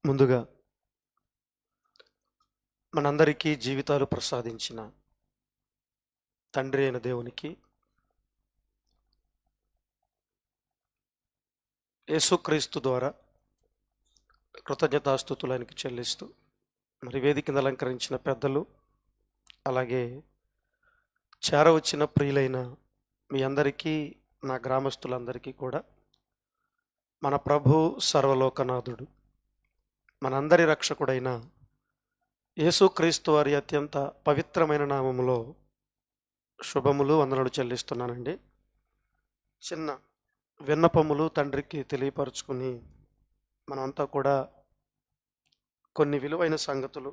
ముందుగా మనందరికీ జీవితాలు ప్రసాదించిన తండ్రి అయిన దేవునికి, యేసుక్రీస్తు ద్వారా కృతజ్ఞతాస్తుతులానికి చెల్లిస్తూ, మరి వేదికను అలంకరించిన పెద్దలు, అలాగే చేరవచ్చిన ప్రియులైన మీ అందరికీ, నా గ్రామస్తులందరికీ కూడా మన ప్రభు సర్వలోకనాథుడు, మనందరి రక్షకుడైన యేసుక్రీస్తు వారి అత్యంత పవిత్రమైన నామములో శుభములు, వందనలు చెల్లిస్తున్నానండి. చిన్న విన్నపములు తండ్రికి తెలియపరుచుకుని మనమంతా కూడా కొన్ని విలువైన సంగతులు,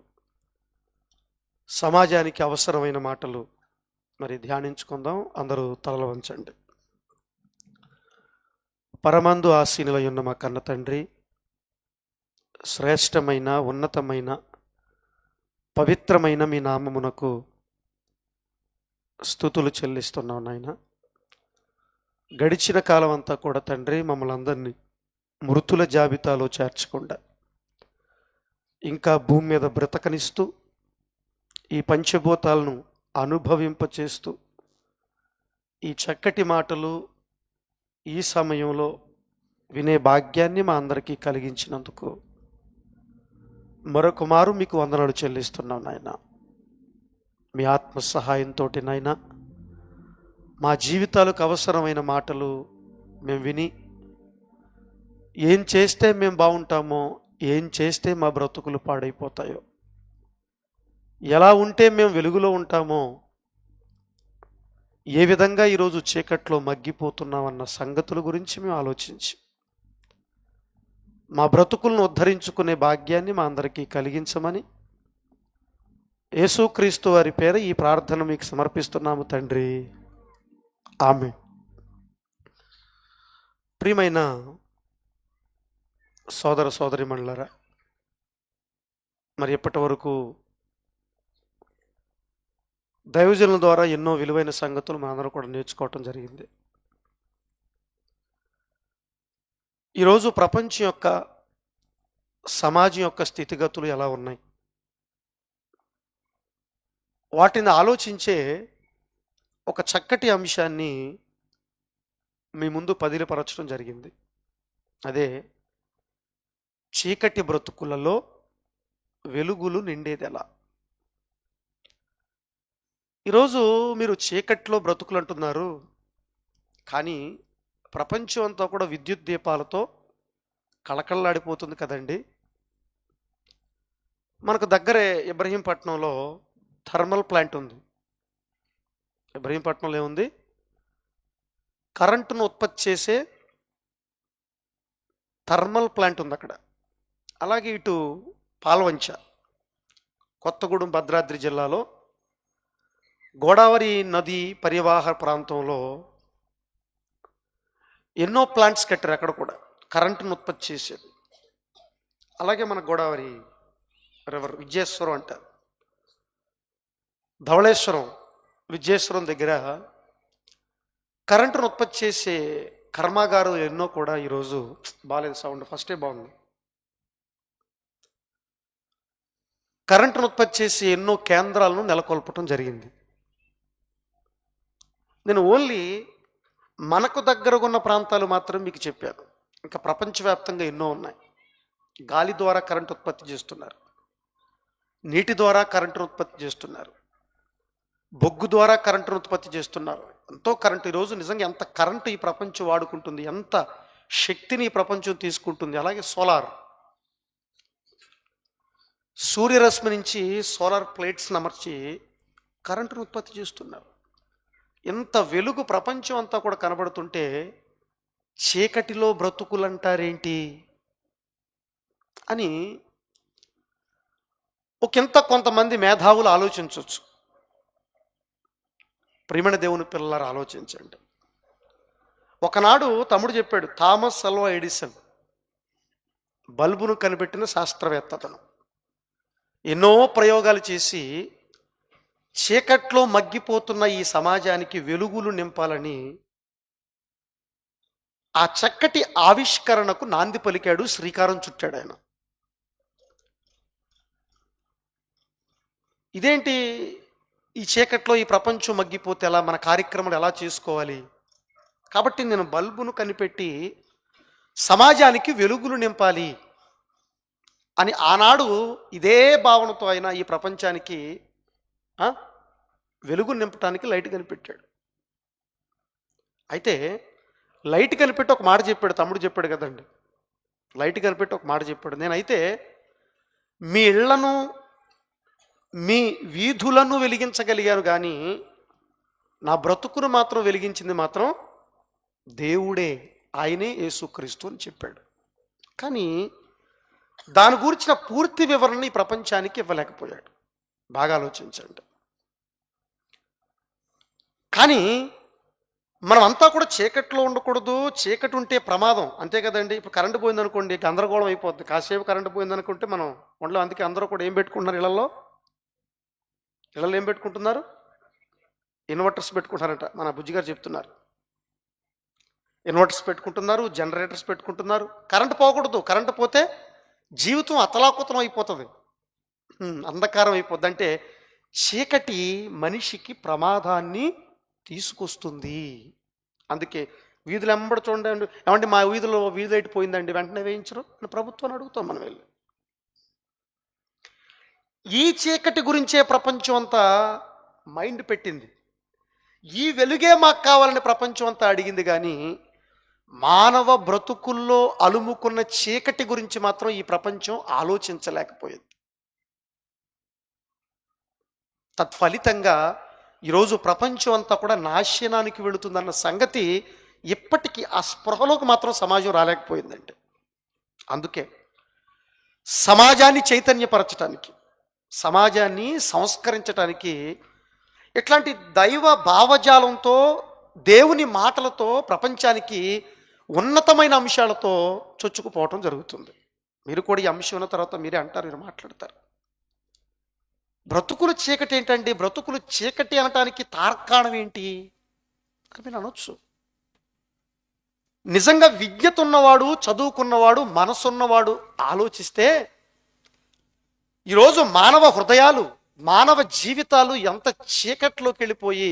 సమాజానికి అవసరమైన మాటలు మరి ధ్యానించుకుందాం. అందరూ తలలు వంచండి. పరమందు ఆసీనులై ఉన్న మా కన్న తండ్రి, శ్రేష్టమైన, ఉన్నతమైన, పవిత్రమైన మీ నామమునకు స్తుతులు చెల్లిస్తున్నాం నాయన. గడిచిన కాలం అంతా కూడా తండ్రి మమ్మల్ని అందరినీ మృతుల జాబితాలో చేర్చకుండా ఇంకా భూమి మీద బ్రతకనిస్తూ, ఈ పంచభూతాలను అనుభవింపచేస్తూ, ఈ చక్కటి మాటలు ఈ సమయంలో వినే భాగ్యాన్ని మా అందరికీ కలిగించినందుకు మరొక మారు మీకు వందనాలు చెల్లిస్తున్నాం నాయన. మీ ఆత్మ సహాయంతో నాయన మా జీవితాలకు అవసరమైన మాటలు మేము విని, ఏం చేస్తే మేము బాగుంటామో, ఏం చేస్తే మా బ్రతుకులు పాడైపోతాయో, ఎలా ఉంటే మేము వెలుగులో ఉంటామో, ఏ విధంగా ఈరోజు చీకట్లో మగ్గిపోతున్నామన్న సంగతుల గురించి మేము ఆలోచించి మా బ్రతుకులను ఉద్ధరించుకునే భాగ్యాన్ని మా అందరికీ కలిగించమని యేసుక్రీస్తు వారి పేర ఈ ప్రార్థన మీకు సమర్పిస్తున్నాము తండ్రి, ఆమేన్. ప్రియమైన సోదర సోదరీమణులారా, మరి ఇప్పటి వరకు దైవజనుల ద్వారా ఎన్నో విలువైన సంగతులు మనందరం కూడా నేర్చుకోవటం జరిగింది. ఈరోజు ప్రపంచం యొక్క, సమాజం యొక్క స్థితిగతులు ఎలా ఉన్నాయి, వాటిని ఆలోచించే ఒక చక్కటి అంశాన్ని మీ ముందు పదిలపరచడం జరిగింది. అదే చీకటి బ్రతుకులలో వెలుగులు నిండేది ఎలా. ఈరోజు మీరు చీకట్లో బ్రతుకులు అంటున్నారు, కానీ ప్రపంచం అంతా కూడా విద్యుత్ దీపాలతో కళకళలాడిపోతుంది కదండి. మనకు దగ్గరే ఇబ్రహీంపట్నంలో థర్మల్ ప్లాంట్ ఉంది. ఇబ్రహీంపట్నంలో ఏముంది? కరెంటును ఉత్పత్తి చేసే థర్మల్ ప్లాంట్ ఉంది అక్కడ. అలాగే ఇటు పాల్వంచ, కొత్తగూడెం, భద్రాద్రి జిల్లాలో గోదావరి నది పరివాహ ప్రాంతంలో ఎన్నో ప్లాంట్స్ కట్టారు. అక్కడ కూడా కరెంటును ఉత్పత్తి చేసేది. అలాగే మన గోదావరి రివర్, విజయేశ్వరం అంటారు, ధవళేశ్వరం, విజయేశ్వరం దగ్గర కరెంటును ఉత్పత్తి చేసే కర్మాగారాలు ఎన్నో కూడా ఈరోజు బాగాలేదు. సౌండ్ ఫస్టే బాగుంది. కరెంటును ఉత్పత్తి చేసి ఎన్నో కేంద్రాలను నెలకొల్పటం జరిగింది. నేను ఓన్లీ మనకు దగ్గరగా ఉన్న ప్రాంతాలు మాత్రం మీకు చెప్పాను. ఇంకా ప్రపంచవ్యాప్తంగా ఎన్నో ఉన్నాయి. గాలి ద్వారా కరెంటు ఉత్పత్తి చేస్తున్నారు, నీటి ద్వారా కరెంటును ఉత్పత్తి చేస్తున్నారు, బొగ్గు ద్వారా కరెంటును ఉత్పత్తి చేస్తున్నారు. ఎంతో కరెంటు ఈరోజు నిజంగా ఎంత కరెంటు ఈ ప్రపంచం వాడుకుంటుంది, ఎంత శక్తిని ఈ ప్రపంచం తీసుకుంటుంది. అలాగే సోలార్, సూర్యరశ్మి నుంచి సోలార్ ప్లేట్స్ అమర్చి కరెంటును ఉత్పత్తి చేస్తున్నారు. ఇంత వెలుగు ప్రపంచం అంతా కూడా కనబడుతుంటే చీకటిలో బ్రతుకులంటారేంటి అని కొంతమంది మేధావులు ఆలోచించవచ్చు. ప్రియమైన దేవుని పిల్లలారా, ఆలోచించండి. ఒకనాడు తమ్ముడు చెప్పాడు, థామస్ అల్వా ఎడిసన్ బల్బును కనిపెట్టిన శాస్త్రవేత్త. అతను ఎన్నో ప్రయోగాలు చేసి చీకట్లో మగ్గిపోతున్న ఈ సమాజానికి వెలుగులు నింపాలని ఆ చక్కటి ఆవిష్కరణకు నాంది పలికాడు, శ్రీకారం చుట్టాడు ఆయన. ఇదేంటి, ఈ చీకట్లో ఈ ప్రపంచం మగ్గిపోతే ఎలా, మన కార్యక్రమాలు ఎలా చేసుకోవాలి? కాబట్టి నేను బల్బును కనిపెట్టి సమాజానికి వెలుగులు నింపాలి అని ఆనాడు ఇదే భావనతో ఆయన ఈ ప్రపంచానికి వెలుగు నింపడానికి లైట్ కనిపెట్టాడు. అయితే లైట్ కనిపెట్టి ఒక మాట చెప్పాడు, తమ్ముడు చెప్పాడు కదండి, లైట్ కనిపెట్టి ఒక మాట చెప్పాడు, నేనైతే మీ ఇళ్లను మీ వీధులను వెలిగించగలిగాను కానీ నా బ్రతుకును మాత్రం వెలిగించింది మాత్రం దేవుడే, ఆయనే యేసుక్రీస్తు అని చెప్పాడు. కానీ దాని గురించిన పూర్తి వివరణ ఈ ప్రపంచానికి ఇవ్వలేకపోయాడు. బాగా ఆలోచించండి. కానీ మనమంతా కూడా చీకట్లో ఉండకూడదు, చీకటి ఉంటే ప్రమాదం, అంతే కదండి. ఇప్పుడు కరెంటు పోయిందనుకోండి గందరగోళం అయిపోద్ది. కాసేపు కరెంటు పోయిందనుకుంటే మనం ఉండలేం. అందుకే అందరూ కూడా ఏం పెట్టుకుంటున్నారు, ఇళ్లలో ఏం పెట్టుకుంటున్నారు, ఇన్వర్టర్స్ పెట్టుకుంటున్నారట. మన బుజ్జిగారు చెప్తున్నారు, ఇన్వర్టర్స్ పెట్టుకుంటున్నారు, జనరేటర్స్ పెట్టుకుంటున్నారు. కరెంటు పోకూడదు, కరెంటు పోతే జీవితం అతలాకుతలం అయిపోతుంది, అంధకారం అయిపోద్ది. అంటే చీకటి మనిషికి ప్రమాదాన్ని తీసుకొస్తుంది. అందుకే వీధులు వెంబడి చూడండి, ఏమంటే మా వీధిలో వీధి లైట్ పోయిందండి, వెంటనే వేయించరు అని ప్రభుత్వాన్ని అడుగుతాం మనం వెళ్ళి. ఈ చీకటి గురించే ప్రపంచం అంతా మైండ్ పెట్టింది. ఈ వెలుగే మాకు కావాలని ప్రపంచం అంతా అడిగింది. కానీ మానవ బ్రతుకుల్లో అలుముకున్న చీకటి గురించి మాత్రం ఈ ప్రపంచం ఆలోచించలేకపోయింది. తత్ఫలితంగా ఈరోజు ప్రపంచం అంతా కూడా నాశనానికి వెళుతుందన్న సంగతి ఇప్పటికీ ఆ స్పృహలోకి మాత్రం సమాజం రాలేకపోయిందండి. అందుకే సమాజాన్ని చైతన్యపరచడానికి, సమాజాన్ని సంస్కరించడానికి ఇట్లాంటి దైవ భావజాలంతో, దేవుని మాటలతో ప్రపంచానికి ఉన్నతమైన అంశాలతో చొచ్చుకుపోవటం జరుగుతుంది. మీరు కూడా ఈ అంశం ఉన్న తర్వాత మీరే అంటారు, మీరు మాట్లాడతారు. బ్రతుకులు చీకటి ఏంటండి, బ్రతుకులు చీకటి అనటానికి తార్కాణం ఏంటి అని మీరు అనొచ్చు. నిజంగా విజ్ఞత ఉన్నవాడు, చదువుకున్నవాడు, మనసున్నవాడు ఆలోచిస్తే ఈరోజు మానవ హృదయాలు, మానవ జీవితాలు ఎంత చీకట్లోకి వెళ్ళిపోయి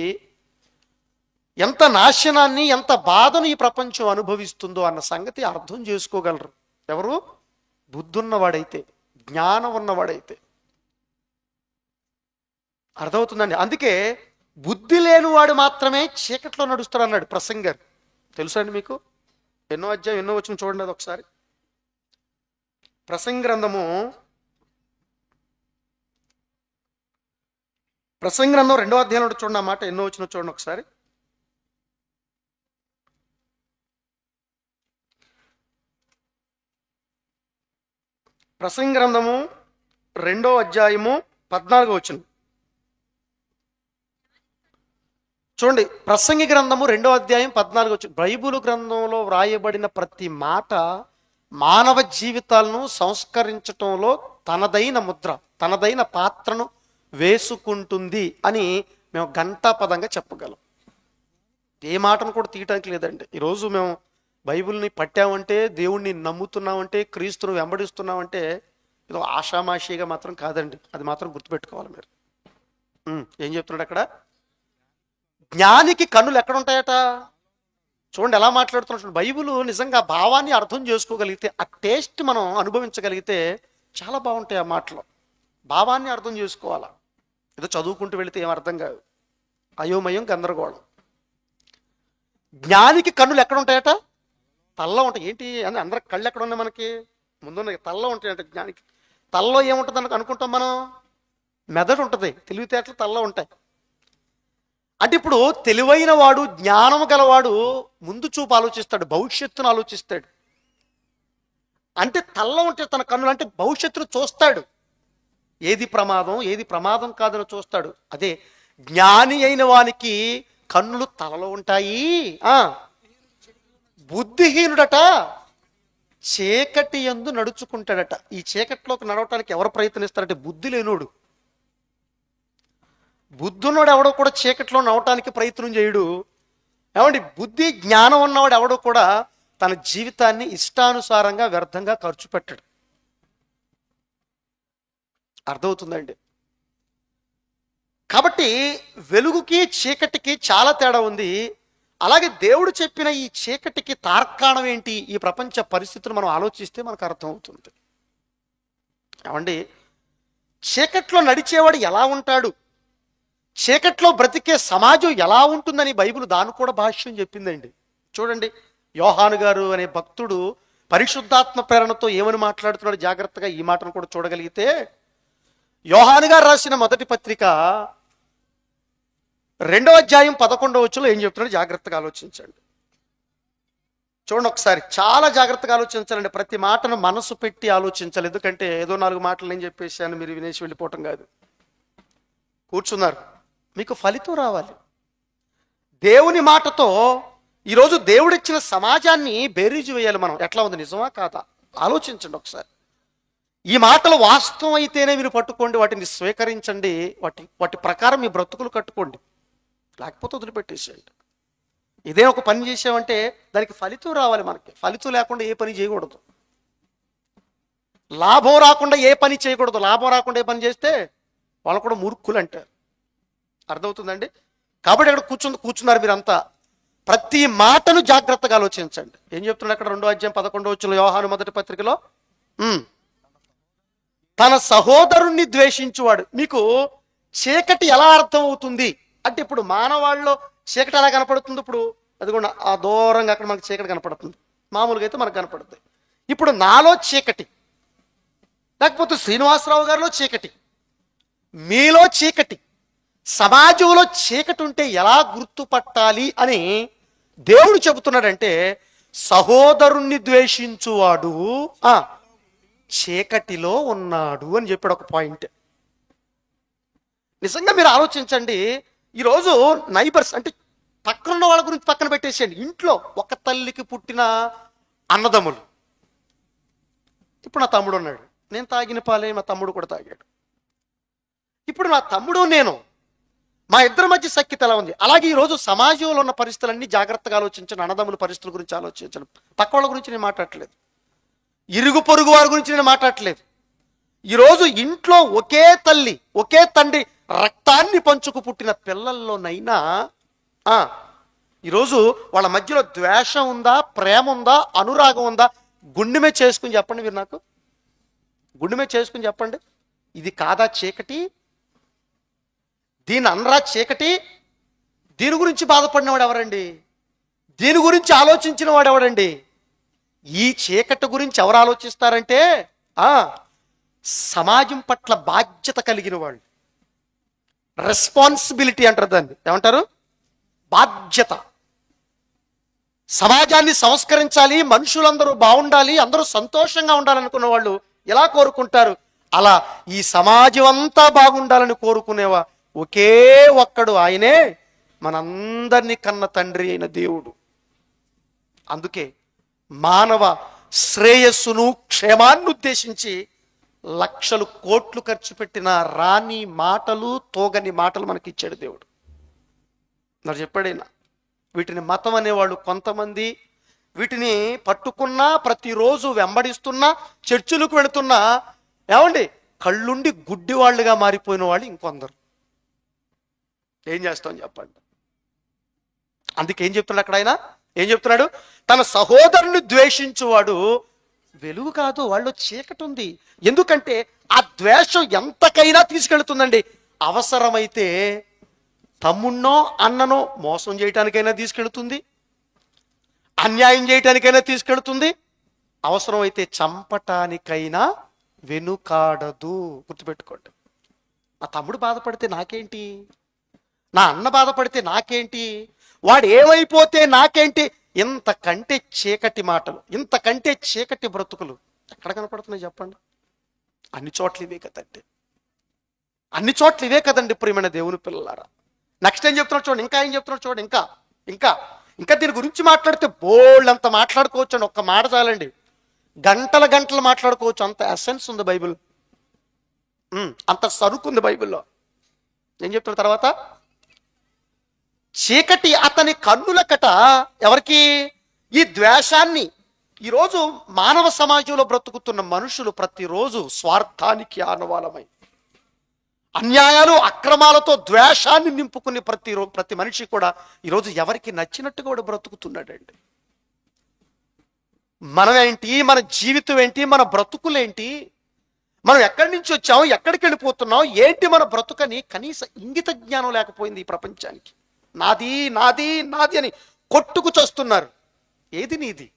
ఎంత నాశనాన్ని, ఎంత బాధను ఈ ప్రపంచం అనుభవిస్తుందో అన్న సంగతి అర్థం చేసుకోగలరు ఎవరు? బుద్ధున్నవాడైతే, జ్ఞానం ఉన్నవాడైతే అర్థమవుతుందండి. అందుకే బుద్ధి లేనివాడు మాత్రమే చీకట్లో నడుస్తాడు అన్నాడు ప్రసంగర్. తెలుసా అండి మీకు? ఎన్నో అధ్యాయం ఎన్నో వచనం చూడండి అది ఒకసారి. ప్రసంగ గ్రంథం 2వ అధ్యాయంలో చూడండి ఆ మాట, ఎన్నో వచనం చూడండి ఒకసారి. ప్రసంగ గ్రంథము 2వ అధ్యాయము 14వ వచనం చూడండి. ప్రసంగి గ్రంథము 2వ అధ్యాయం 14వ వచనం. బైబిల్ గ్రంథంలో వ్రాయబడిన ప్రతి మాట మానవ జీవితాలను సంస్కరించటంలో తనదైన ముద్ర, తనదైన పాత్రను వేసుకుంటుంది అని మేము ఘంటాపదంగా చెప్పగలం. ఏ మాటను కూడా తీయటానికి లేదండి. ఈరోజు మేము బైబిల్ని పట్టామంటే, దేవుణ్ణి నమ్ముతున్నామంటే, క్రీస్తును వెంబడిస్తున్నామంటే ఏదో ఆషామాషిగా మాత్రం కాదండి. అది మాత్రం గుర్తుపెట్టుకోవాలి మీరు. ఏం చెప్తున్నాడు అక్కడ? జ్ఞానికి కన్నులు ఎక్కడ ఉంటాయట? చూడండి ఎలా మాట్లాడుతున్నాడు. బైబిల్ నిజంగా భావాన్ని అర్థం చేసుకోగలిగితే, ఆ టేస్ట్ మనం అనుభవించగలిగితే చాలా బాగుంటాయి ఆ మాటలు. భావాన్ని అర్థం చేసుకోవాలా, ఏదో చదువుకుంటూ వెళితే ఏం అర్థం కాదు, అయోమయం, గందరగోళం. జ్ఞానికి కన్నులు ఎక్కడ ఉంటాయట? తల్లో ఉంటాయి. ఏంటి అని అందరికి కళ్ళు ఎక్కడ ఉన్నాయి? మనకి ముందున్న తల్లో ఉంటాయంట. జ్ఞానికి తల్లో ఏముంటుంది అని అనుకుంటాం మనం? మెదడు ఉంటుంది, తెలివితేటలు తల్లో ఉంటాయి. అంటే ఇప్పుడు తెలివైన వాడు, జ్ఞానం గలవాడు ముందు చూపు ఆలోచిస్తాడు, భవిష్యత్తును ఆలోచిస్తాడు. అంటే తల్లో ఉంటే తన కన్నులు అంటే భవిష్యత్తును చూస్తాడు, ఏది ప్రమాదం ఏది ప్రమాదం కాదని చూస్తాడు. అదే జ్ఞాని అయిన వానికి కన్నులు తలలో ఉంటాయి. బుద్ధిహీనుడట చీకటి యందు నడుచుకుంటాడట. ఈ చీకటిలోకి నడవటానికి ఎవరు ప్రయత్నిస్తారంటే బుద్ధి లేనోడు. బుద్ధున్నోడు ఎవడో కూడా చీకట్లో నడవటానికి ప్రయత్నం చేయడు. ఏమండి, బుద్ధి జ్ఞానం ఉన్నవాడు ఎవడో కూడా తన జీవితాన్ని ఇష్టానుసారంగా వ్యర్థంగా ఖర్చు పెట్టాడు. అర్థమవుతుందండి? కాబట్టి వెలుగుకి చీకటికి చాలా తేడా ఉంది. అలాగే దేవుడు చెప్పిన ఈ చీకటికి తార్కాణం ఏంటి? ఈ ప్రపంచ పరిస్థితులు మనం ఆలోచిస్తే మనకు అర్థమవుతుంది. ఏమండి, చీకట్లో నడిచేవాడు ఎలా ఉంటాడు, చీకట్లో బ్రతికే సమాజం ఎలా ఉంటుందని బైబిల్ దాని కూడా భాష్యం చెప్పిందండి. చూడండి, యోహాను గారు అనే భక్తుడు పరిశుద్ధాత్మ ప్రేరణతో ఏమని మాట్లాడుతున్నాడు, జాగ్రత్తగా ఈ మాటను కూడా చూడగలిగితే, యోహాను గారు రాసిన మొదటి పత్రిక 2వ అధ్యాయం 11వ వచనంలో ఏం చెప్తున్నాడు జాగ్రత్తగా ఆలోచించండి. చూడండి ఒకసారి, చాలా జాగ్రత్తగా ఆలోచించాలండి. ప్రతి మాటను మనసు పెట్టి ఆలోచించాలి. ఎందుకంటే ఏదో 4 మాటలు నేను చెప్పేసాను మీరు వినేసి వెళ్ళిపోవటం కాదు. కూర్చున్నారు, మీకు ఫలితం రావాలి. దేవుని మాటతో ఈరోజు దేవుడిచ్చిన సమాజాన్ని బేరీజు వేయాలి మనం. ఎట్లా ఉంది, నిజమా కాదా ఆలోచించండి ఒకసారి. ఈ మాటలు వాస్తవం అయితేనే మీరు పట్టుకోండి, వాటిని స్వీకరించండి, వాటి ప్రకారం మీ బ్రతుకులు కట్టుకోండి, లేకపోతే వదిలిపెట్టేసేయండి. ఇదే ఒక పని చేసామంటే దానికి ఫలితం రావాలి. మనకి ఫలితం లేకుండా ఏ పని చేయకూడదు, లాభం రాకుండా ఏ పని చేయకూడదు. లాభం రాకుండా ఏ పని చేస్తే వాళ్ళు కూడా మూర్ఖులు అంటారు. అర్థమవుతుందండి? కాబట్టి అక్కడ కూర్చున్నారు మీరంతా. ప్రతి మాటను జాగ్రత్తగా ఆలోచించండి. ఏం చెప్తున్నాడు అక్కడ 2వ అధ్యాయం 11వ వచనంలో యోహాను మొదటి పత్రికలో, తన సహోదరుణ్ణి ద్వేషించువాడు. మీకు చీకటి ఎలా అర్థం అవుతుంది అంటే, ఇప్పుడు మానవాళ్ళలో చీకటి ఎలా కనపడుతుంది? ఇప్పుడు అది కూడా ఆ దూరంగా అక్కడ మనకు చీకటి కనపడుతుంది, మామూలుగా అయితే మనకు కనపడుతుంది. ఇప్పుడు నాలో చీకటి, లేకపోతే శ్రీనివాసరావు గారిలో చీకటి, మీలో చీకటి, సమాజంలో చీకటి ఉంటే ఎలా గుర్తుపట్టాలి అని దేవుడు చెబుతున్నాడంటే, సహోదరుణ్ణి ద్వేషించువాడు చీకటిలో ఉన్నాడు అని చెప్పాడు ఒక పాయింట్. నిజంగా మీరు ఆలోచించండి. ఈరోజు నైబర్స్ అంటే పక్కన వాళ్ళ గురించి పక్కన పెట్టేసేయండి. ఇంట్లో ఒక తల్లికి పుట్టిన అన్నదమ్ములు. ఇప్పుడు నా తమ్ముడు ఉన్నాడు, నేను తాగిన పాలే మా తమ్ముడు కూడా తాగాడు. ఇప్పుడు నా తమ్ముడు నేను, మా ఇద్దరి మధ్య సఖ్యత ఎలా ఉంది? అలాగే ఈరోజు సమాజంలో ఉన్న పరిస్థితులన్నీ జాగ్రత్తగా ఆలోచించండి. అన్నదమ్ముల పరిస్థితుల గురించి ఆలోచించండి. పక్క వాళ్ళ గురించి నేను మాట్లాడట్లేదు, ఇరుగు పొరుగు వారి గురించి నేను మాట్లాడట్లేదు. ఈరోజు ఇంట్లో ఒకే తల్లి ఒకే తండ్రి రక్తాన్ని పంచుకు పుట్టిన పిల్లల్లోనైనా ఈరోజు వాళ్ళ మధ్యలో ద్వేషం ఉందా, ప్రేమ ఉందా, అనురాగం ఉందా? గుండెమే చేసుకుని చెప్పండి మీరు నాకు, గుండెమే చేసుకుని చెప్పండి. ఇది కాదా చీకటి? దీని అనరా చీకటి? దీని గురించి బాధపడినవాడు ఎవరండి? దీని గురించి ఆలోచించిన వాడు ఎవడండి? ఈ చీకటి గురించి ఎవరు ఆలోచిస్తారంటే సమాజం పట్ల బాధ్యత కలిగిన వాళ్ళు. రెస్పాన్సిబిలిటీ అంటారు దాన్ని. ఏమంటారు? బాధ్యత. సమాజాన్ని సంస్కరించాలి, మనుషులందరూ బాగుండాలి, అందరూ సంతోషంగా ఉండాలనుకున్న వాళ్ళు ఎలా కోరుకుంటారు? అలా ఈ సమాజం అంతా బాగుండాలని కోరుకునేవా ఒకే ఒక్కడు, ఆయనే మనందరినీ కన్న తండ్రి అయిన దేవుడు. అందుకే మానవ శ్రేయస్సును క్షేమాన్ని ఉద్దేశించి లక్షలు కోట్లు ఖర్చు పెట్టిన రాని మాటలు, తోగని మాటలు మనకి ఇచ్చాడు దేవుడు. నాకు చెప్పాడైనా వీటిని మతం అనేవాళ్ళు కొంతమంది, వీటిని పట్టుకున్నా ప్రతిరోజు వెంబడిస్తున్నా చర్చిలకు వెళుతున్నా ఏమండి కళ్ళుండి గుడ్డి వాళ్ళుగా మారిపోయిన వాళ్ళు ఇంకొందరు. ఏం చేస్తాం చెప్పండి? అందుకేం చెప్తున్నాడు అక్కడ ఆయన? ఏం చెప్తున్నాడు? తన సహోదరుని ద్వేషించువాడు వెలుగు కాదు, వాళ్ళు చీకటి ఉంది. ఎందుకంటే ఆ ద్వేషం ఎంతకైనా తీసుకెళ్తుందండి. అవసరమైతే తమ్మున్నో అన్ననో మోసం చేయటానికైనా తీసుకెళ్తుంది, అన్యాయం చేయటానికైనా తీసుకెళ్తుంది, అవసరమైతే చంపటానికైనా వెనుకాడదు. గుర్తుపెట్టుకోండి. నా తమ్ముడు బాధపడితే నాకేంటి, నా అన్న బాధపడితే నాకేంటి, వాడు ఏమైపోతే నాకేంటి? ఇంతకంటే చీకటి మాటలు, ఇంతకంటే చీకటి బ్రతుకులు ఎక్కడ కనపడుతున్నాయి చెప్పండి? అన్ని చోట్ల ఇవే కదండి, అన్ని చోట్ల ఇవే కదండి ప్రియమైన దేవుని పిల్లలారా. నెక్స్ట్ ఏం చెప్తున్నాడు చూడండి, ఇంకా ఏం చెప్తున్నాడు చూడండి. ఇంకా ఇంకా ఇంకా దీని గురించి మాట్లాడితే బోల్డ్ అంత మాట్లాడుకోవచ్చు అండి. ఒక్క మాట చాలండి, గంటల గంటలు మాట్లాడుకోవచ్చు. అంత ఎసెన్స్ ఉంది బైబిల్, అంత సరుకు ఉంది బైబిల్లో. ఏం చెప్తున్న తర్వాత, చీకటి అతని కన్నులకట. ఎవరికి? ఈ ద్వేషాన్ని. ఈరోజు మానవ సమాజంలో బ్రతుకుతున్న మనుషులు ప్రతిరోజు స్వార్థానికి ఆనవాలమై అన్యాయాలు అక్రమాలతో ద్వేషాన్ని నింపుకుని ప్రతి మనిషి కూడా ఈరోజు ఎవరికి నచ్చినట్టుగా కూడా బ్రతుకుతున్నాడండి. మనమేంటి, మన జీవితం ఏంటి, మన బ్రతుకులేంటి, మనం ఎక్కడి నుంచి వచ్చాము, ఎక్కడికి వెళ్ళిపోతున్నాం, ఏంటి మన బ్రతుకని కనీస ఇంగిత జ్ఞానం లేకపోయింది ఈ ప్రపంచానికి. నాది నాది నాది అని కొట్టుకు చస్తున్నారు. ఏది నీది?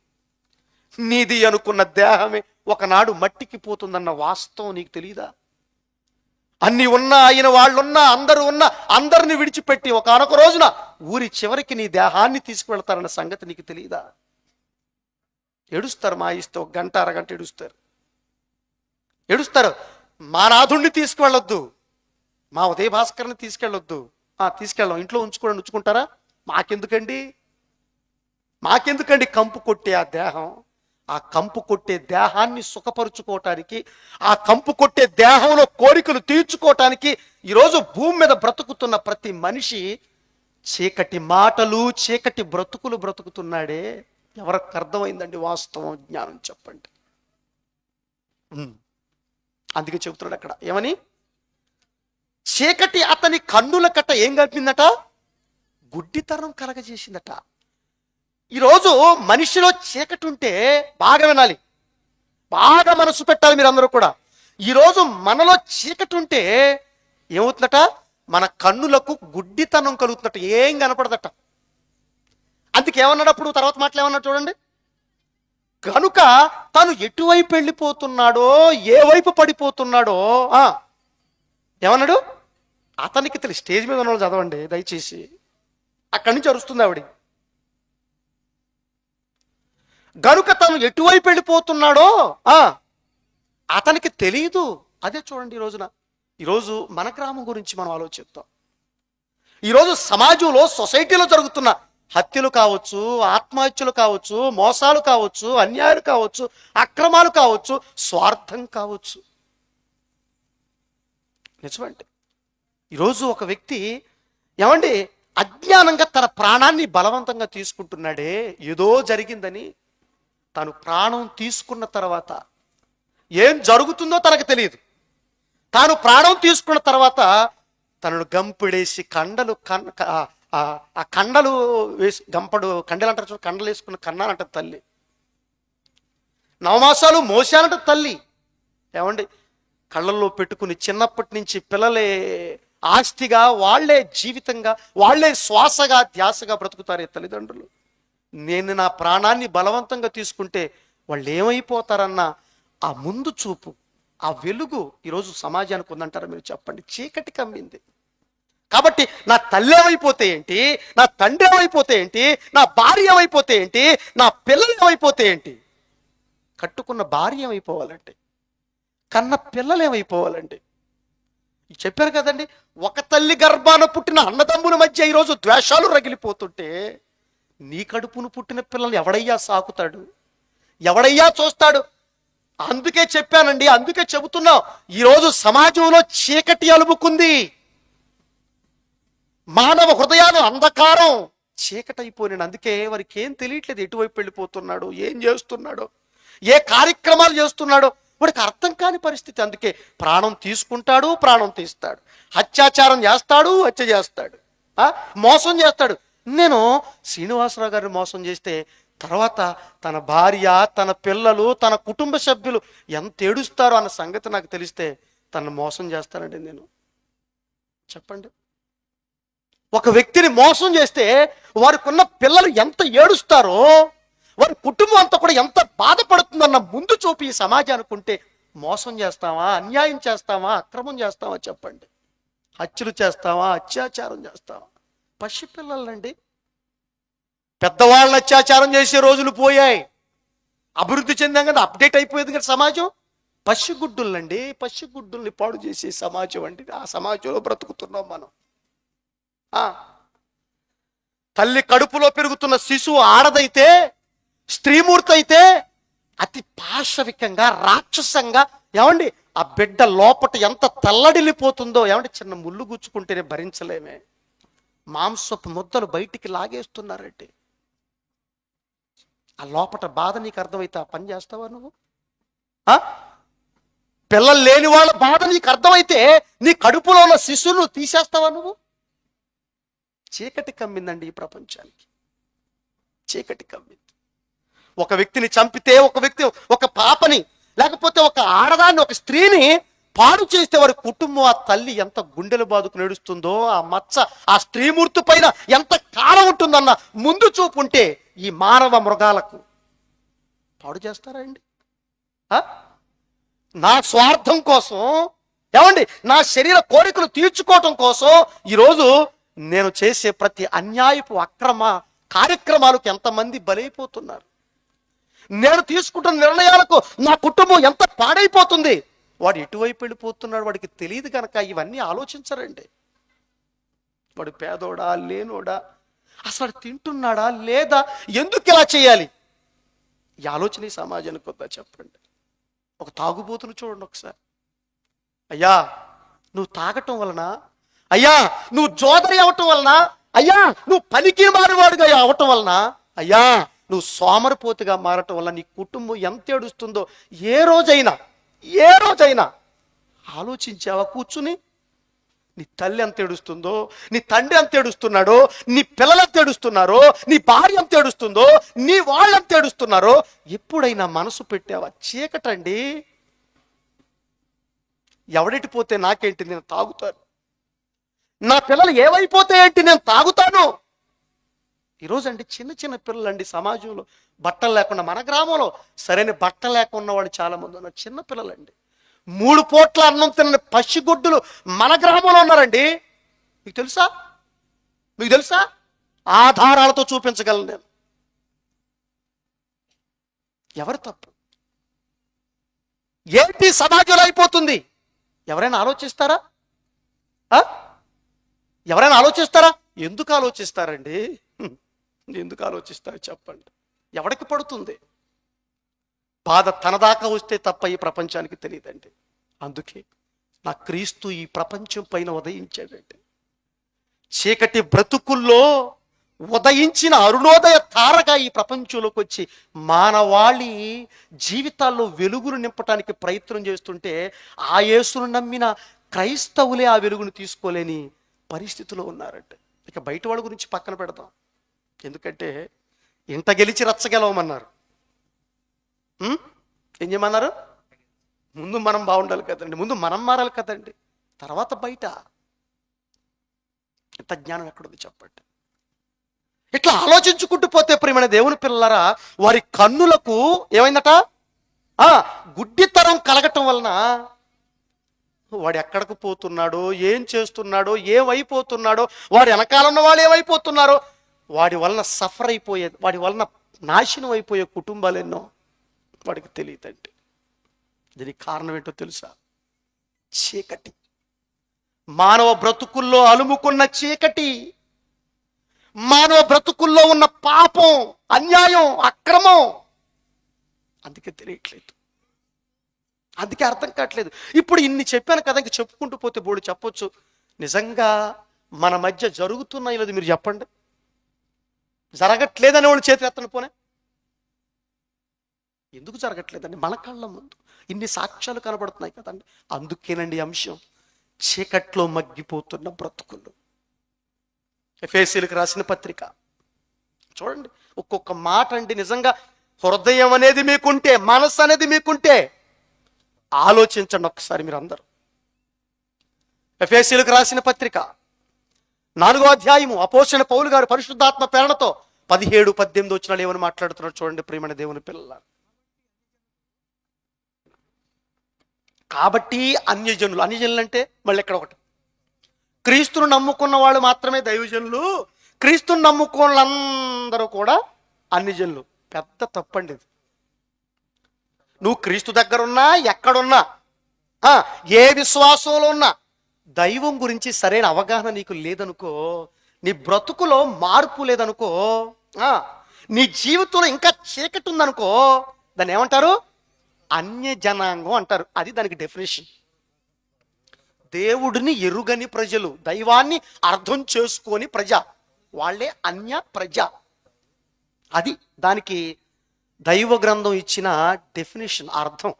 నీది అనుకున్న దేహమే ఒకనాడు మట్టికి పోతుందన్న వాస్తవం నీకు తెలియదా? అన్ని ఉన్నా, అయిన వాళ్ళున్నా, అందరూ ఉన్నా, అందరిని విడిచిపెట్టి ఒకనొక రోజున ఊరి చివరికి నీ దేహాన్ని తీసుకువెళ్తారన్న సంగతి నీకు తెలియదా? ఏడుస్తారు, మా ఇస్తే ఒక గంట అరగంట ఏడుస్తారు. మా నాథుణ్ణి తీసుకువెళ్ళొద్దు, మా ఉదయ భాస్కర్ని తీసుకెళ్ళొద్దు. తీసుకెళ్ళాం, ఇంట్లో ఉంచుకుంటారా? మాకెందుకండి కంపు కొట్టే ఆ దేహం? ఆ కంపు కొట్టే దేహాన్ని సుఖపరుచుకోవటానికి, ఆ కంపు కొట్టే దేహంలో కోరికలు తీర్చుకోవటానికి ఈరోజు భూమి మీద బ్రతుకుతున్న ప్రతి మనిషి చీకటి మాటలు, చీకటి బ్రతుకులు బ్రతుకుతున్నాడే. ఎవరికి అర్థమైందండి వాస్తవం, జ్ఞానం చెప్పండి. అందుకే చెబుతున్నాడు అక్కడ ఏమని, చీకటి అతని కన్నుల కట్ట ఏం కప్పిందట? గుడ్డితనం కలగజేసిందట. ఈరోజు మనిషిలో చీకటి ఉంటే, బాగా వినాలి, బాగా మనసు పెట్టాలి మీరందరూ కూడా. ఈరోజు మనలో చీకటి ఉంటే ఏమవుతుందట? మన కన్నులకు గుడ్డితనం కలుగుతుందట, ఏం కనపడదట. అందుకే ఏమన్నాడు అప్పుడు, తర్వాత మాటలు ఏమన్నాడు చూడండి. కనుక తను ఎటువైపు వెళ్ళిపోతున్నాడో, ఏ వైపు పడిపోతున్నాడో ఏమన్నాడు? అతనికి తెలిసి, స్టేజ్ మీద ఉన్న చదవండి దయచేసి, అక్కడి నుంచి అరుస్తుంది ఆవిడ. గనుక తను ఎటువైపు వెళ్ళిపోతున్నాడో అతనికి తెలియదు. అదే చూడండి ఈరోజు మన గ్రామం గురించి మనం ఆలోచిద్దాం. ఈరోజు సమాజంలో, సొసైటీలో జరుగుతున్న హత్యలు కావచ్చు, ఆత్మహత్యలు కావచ్చు, మోసాలు కావచ్చు, అన్యాయాలు కావచ్చు, అక్రమాలు కావచ్చు, స్వార్థం కావచ్చు. నిజమండి, ఈరోజు ఒక వ్యక్తి ఏమండి అజ్ఞానంగా తన ప్రాణాన్ని బలవంతంగా తీసుకుంటున్నాడే. ఏదో జరిగిందని తను ప్రాణం తీసుకున్న తర్వాత ఏం జరుగుతుందో తనకు తెలియదు. తాను ప్రాణం తీసుకున్న తర్వాత తనను గంపిడేసి కండలు వేసి, కండలు అంటారు చూడు, కండలు వేసుకున్న కన్నానంట తల్లి. నవమాసాలు మోసానంట తల్లి. ఏమండి కళ్ళల్లో పెట్టుకుని చిన్నప్పటి నుంచి పిల్లలే ఆస్తిగా, వాళ్లే జీవితంగా, వాళ్లే శ్వాసగా, ధ్యాసగా బ్రతుకుతారే తల్లిదండ్రులు. నేను నా ప్రాణాన్ని బలవంతంగా తీసుకుంటే వాళ్ళు ఏమైపోతారన్న ఆ ముందు చూపు, ఆ వెలుగు ఈరోజు సమాజానికి ఉందంటారా మీరు చెప్పండి? చీకటి కమ్మింది. కాబట్టి నా తల్లి ఏమైపోతే ఏంటి, నా తండ్రి ఏమైపోతే ఏంటి, నా భార్య ఏమైపోతే ఏంటి, నా పిల్లలు ఏమైపోతే ఏంటి, కట్టుకున్న భార్య ఏమైపోవాలంటే, కన్న పిల్లలు ఏమైపోవాలండి? చెప్పారు కదండి, ఒక తల్లి గర్భాన పుట్టిన అన్నదమ్ముల మధ్య ఈరోజు ద్వేషాలు రగిలిపోతుంటే నీ కడుపును పుట్టిన పిల్లలు ఎవడయ్యా సాకుతాడు, ఎవడయ్యా చూస్తాడు? అందుకే చెప్పానండి, అందుకే చెబుతున్నాం, ఈరోజు సమాజంలో చీకటి అలుముకుంది. మానవ హృదయాలు అంధకారం చీకటైపోయినాడు. అందుకే వారికి ఏం తెలియట్లేదు, ఎటువైపు వెళ్ళిపోతున్నాడు, ఏం చేస్తున్నాడో, ఏ కార్యక్రమాలు చేస్తున్నాడో వాడికి అర్థం కాని పరిస్థితి. అందుకే ప్రాణం తీసుకుంటాడు, ప్రాణం తీస్తాడు, అత్యాచారం చేస్తాడు, హత్య చేస్తాడు, మోసం చేస్తాడు. నేను శ్రీనివాసరావు గారిని మోసం చేస్తే తర్వాత తన భార్య, తన పిల్లలు, తన కుటుంబ సభ్యులు ఎంత ఏడుస్తారో అన్న సంగతి నాకు తెలిస్తే తనను మోసం చేస్తానండి నేను. చెప్పండి, ఒక వ్యక్తిని మోసం చేస్తే వారికి ఉన్న పిల్లలు ఎంత ఏడుస్తారో, వారి కుటుంబం అంతా కూడా ఎంత బాధపడుతుందన్న ముందు చూపి ఈ సమాజానికి ఉంటే మోసం చేస్తావా, అన్యాయం చేస్తావా, అక్రమం చేస్తావా చెప్పండి? హత్యలు చేస్తావా, అత్యాచారం చేస్తావా? పసిపిల్లలండి, పెద్దవాళ్ళని అత్యాచారం చేసే రోజులు పోయాయి. అభివృద్ధి చెందాం కదా, అప్డేట్ అయిపోయేది కదా సమాజం. పసిగుడ్డులండి, పసిగుడ్డుల్ని పాడు చేసే సమాజం అండి. ఆ సమాజంలో బ్రతుకుతున్నాం మనం. తల్లి కడుపులో పెరుగుతున్న శిశువు ఆడదైతే, స్త్రీమూర్తి అయితే అతి పాశవికంగా, రాక్షసంగా ఏమండి ఆ బిడ్డ లోపట ఎంత తల్లడిల్లిపోతుందో. ఏమండి చిన్న ముళ్ళు గుచ్చుకుంటేనే భరించలేమే, మాంసపు ముద్దలు బయటికి లాగేస్తున్నారంటే ఆ లోపట బాధ నీకు అర్థమైతే ఆ పని చేస్తావా నువ్వు? పిల్లలు లేని వాళ్ళ బాధ నీకు అర్థమైతే నీ కడుపులో ఉన్న శిశువును తీసేస్తావా నువ్వు? చీకటి కమ్మిందండి ఈ ప్రపంచానికి, చీకటి కమ్మింది. ఒక వ్యక్తిని చంపితే, ఒక పాపని లేకపోతే ఒక ఆడదాన్ని, ఒక స్త్రీని పాడు చేస్తే వారి కుటుంబం, ఆ తల్లి ఎంత గుండెలు బాదుకు నడుస్తుందో, ఆ మచ్చ ఆ స్త్రీమూర్తి పైన ఎంత కాలం ఉంటుందన్న ముందు చూపు ఉంటే ఈ మానవ మృగాలకు పాడు చేస్తారా అండి? నా స్వార్థం కోసం, ఏమండి, నా శరీర కోరికలు తీర్చుకోవటం కోసం ఈరోజు నేను చేసే ప్రతి అన్యాయపు అక్రమ కార్యక్రమాలకు ఎంతమంది బలైపోతున్నారు. నేను తీసుకుంటున్న నిర్ణయాలకు నా కుటుంబం ఎంత పాడైపోతుంది. వాడు ఎటువైపు వెళ్ళిపోతున్నాడు వాడికి తెలియదు కనుక ఇవన్నీ ఆలోచించరండి. వాడు పేదోడా లేనోడా, అసలు తింటున్నాడా లేదా, ఎందుకు ఇలా చేయాలి, ఈ ఆలోచన ఈ సమాజానికి వద్దా చెప్పండి. ఒక తాగుబోతును చూడండి ఒకసారి. అయ్యా నువ్వు తాగటం వలన, అయ్యా నువ్వు జోదరి అవటం వలన, అయ్యా నువ్వు పనికి మారివాడుగా అవటం వలన, అయ్యా నువ్వు సోమరిపోతుగా మారటం వల్ల నీ కుటుంబం ఎంత ఏడుస్తుందో ఏ రోజైనా ఆలోచించావా కూర్చుని? నీ తల్లి ఎంత ఏడుస్తుందో, నీ తండ్రి ఎంత ఏడుస్తున్నాడో, నీ పిల్లలు ఎంత ఏడుస్తున్నారో, నీ భార్య ఎంత ఏడుస్తుందో, నీ వాళ్ళు ఎంత ఏడుస్తున్నారో ఎప్పుడైనా మనసు పెట్టావా? చీకటండి. ఎవడెటి పోతే నాకేంటి, నేను తాగుతాను. నా పిల్లలు ఏమైపోతే ఏంటి, నేను తాగుతాను. ఈరోజు అండి చిన్న చిన్న పిల్లలండి సమాజంలో బట్టలు లేకుండా, మన గ్రామంలో సరైన బట్టలు లేకుండా వాళ్ళు చాలా మంది ఉన్నారు. చిన్న పిల్లలండి, 3 పూట్ల అన్నం తిన్న పసిగుడ్డులు మన గ్రామంలో ఉన్నారండి. మీకు తెలుసా? ఆధారాలతో చూపించగలను నేను. ఎవరు తప్పు? ఏంటి సమాజంలో అయిపోతుంది? ఎవరైనా ఆలోచిస్తారా? ఎందుకు ఆలోచిస్తారండి? ఎందుకు ఆలోచిస్తారు చెప్పండి? ఎవడికి పడుతుంది బాధ? తన దాకా వస్తే తప్ప ఈ ప్రపంచానికి తెలియదండి. అందుకే నా క్రీస్తు ఈ ప్రపంచం పైన ఉదయించాడండి. చీకటి బ్రతుకుల్లో ఉదయించిన అరుణోదయ తారగా ఈ ప్రపంచంలోకి వచ్చి మానవాళి జీవితాల్లో వెలుగును నింపడానికి ప్రయత్నం చేస్తుంటే, ఆ యేసును నమ్మిన క్రైస్తవులే ఆ వెలుగును తీసుకోలేని పరిస్థితిలో ఉన్నారంటే. ఇక బయట వాళ్ళ గురించి పక్కన పెడదాం. ఎందుకంటే ఇంట గెలిచి రచ్చగెలవమన్నారు. ఏం చేయమన్నారు? ముందు మనం బాగుండాలి కదండి, ముందు మనం మారాలి కదండి, తర్వాత బయట. ఇంత జ్ఞానం ఎక్కడుంది చెప్పండి? ఇట్లా ఆలోచించుకుంటూ పోతే ప్రియమైన దేవుని పిల్లలారా, వారి కన్నులకు ఏమైందట? గుడ్డితరం కలగటం వలన వాడు ఎక్కడికి పోతున్నాడో, ఏం చేస్తున్నాడో, ఏమైపోతున్నాడో, వాడి వెనకాల ఉన్న వాళ్ళు ఏమైపోతున్నారో, వాడి వలన సఫర్ అయిపోయేది, వాడి వలన నాశనం అయిపోయే కుటుంబాలు ఎన్నో వాడికి తెలియదండి. దీనికి కారణం ఏంటో తెలుసా? చీకటి. మానవ బ్రతుకుల్లో అలుముకున్న చీకటి, మానవ బ్రతుకుల్లో ఉన్న పాపం, అన్యాయం, అక్రమం. అందుకే తెలియట్లేదు, అందుకే అర్థం కావట్లేదు. ఇప్పుడు ఇన్ని చెప్పాను కదా, ఇంక చెప్పుకుంటూ పోతే బోడు చెప్పొచ్చు. నిజంగా మన మధ్య జరుగుతున్నాయి లేదు మీరు చెప్పండి? జరగట్లేదని వాళ్ళు చేతులు ఎత్తను పోనే. ఎందుకు జరగట్లేదండి? మన కళ్ళ ముందు ఇన్ని సాక్ష్యాలు కనబడుతున్నాయి కదండి. అందుకేనండి అంశం, చీకట్లో మగ్గిపోతున్న బ్రతుకులు. ఎఫెసీయులకు రాసిన పత్రిక చూడండి, ఒక్కొక్క మాట అండి. నిజంగా హృదయం అనేది మీకుంటే, మనసు అనేది మీకుంటే ఆలోచించండి ఒకసారి మీరు అందరూ. ఎఫెసీయులకు రాసిన పత్రిక 4వ అధ్యాయము అపోస్తలుడైన పౌలు గారు పరిశుద్ధాత్మ ప్రేరణతో 17-18 వచనాలు ఏమని మాట్లాడుతున్నారు చూడండి ప్రియమైన దేవుని పిల్లలారా. కాబట్టి అన్యజనులు అంటే మళ్ళీ ఎక్కడ ఒకటి, క్రీస్తును నమ్ముకున్న వాళ్ళు మాత్రమే దైవజనులు, క్రీస్తును నమ్ముకున్న వాళ్ళందరూ కూడా అన్యజనులు. పెద్ద తప్పండి ఇది. నువ్వు క్రీస్తు దగ్గర ఉన్నా, ఎక్కడున్నా, ఏ విశ్వాసంలో ఉన్నా, దైవం గురించి సరైన అవగాహన నీకు లేదనుకో, నీ బ్రతుకులో మార్పు లేదనుకో, నీ జీవితంలో ఇంకా చీకటి ఉందనుకో, దాన్ని ఏమంటారు? అన్య జనాంగం అంటారు. అది దానికి డెఫినేషన్. దేవుడిని ఎరుగని ప్రజలు, దైవాన్ని అర్థం చేసుకోని ప్రజ, వాళ్ళే అన్య ప్రజ. అది దానికి దైవ గ్రంథం ఇచ్చిన డెఫినేషన్, అర్థం.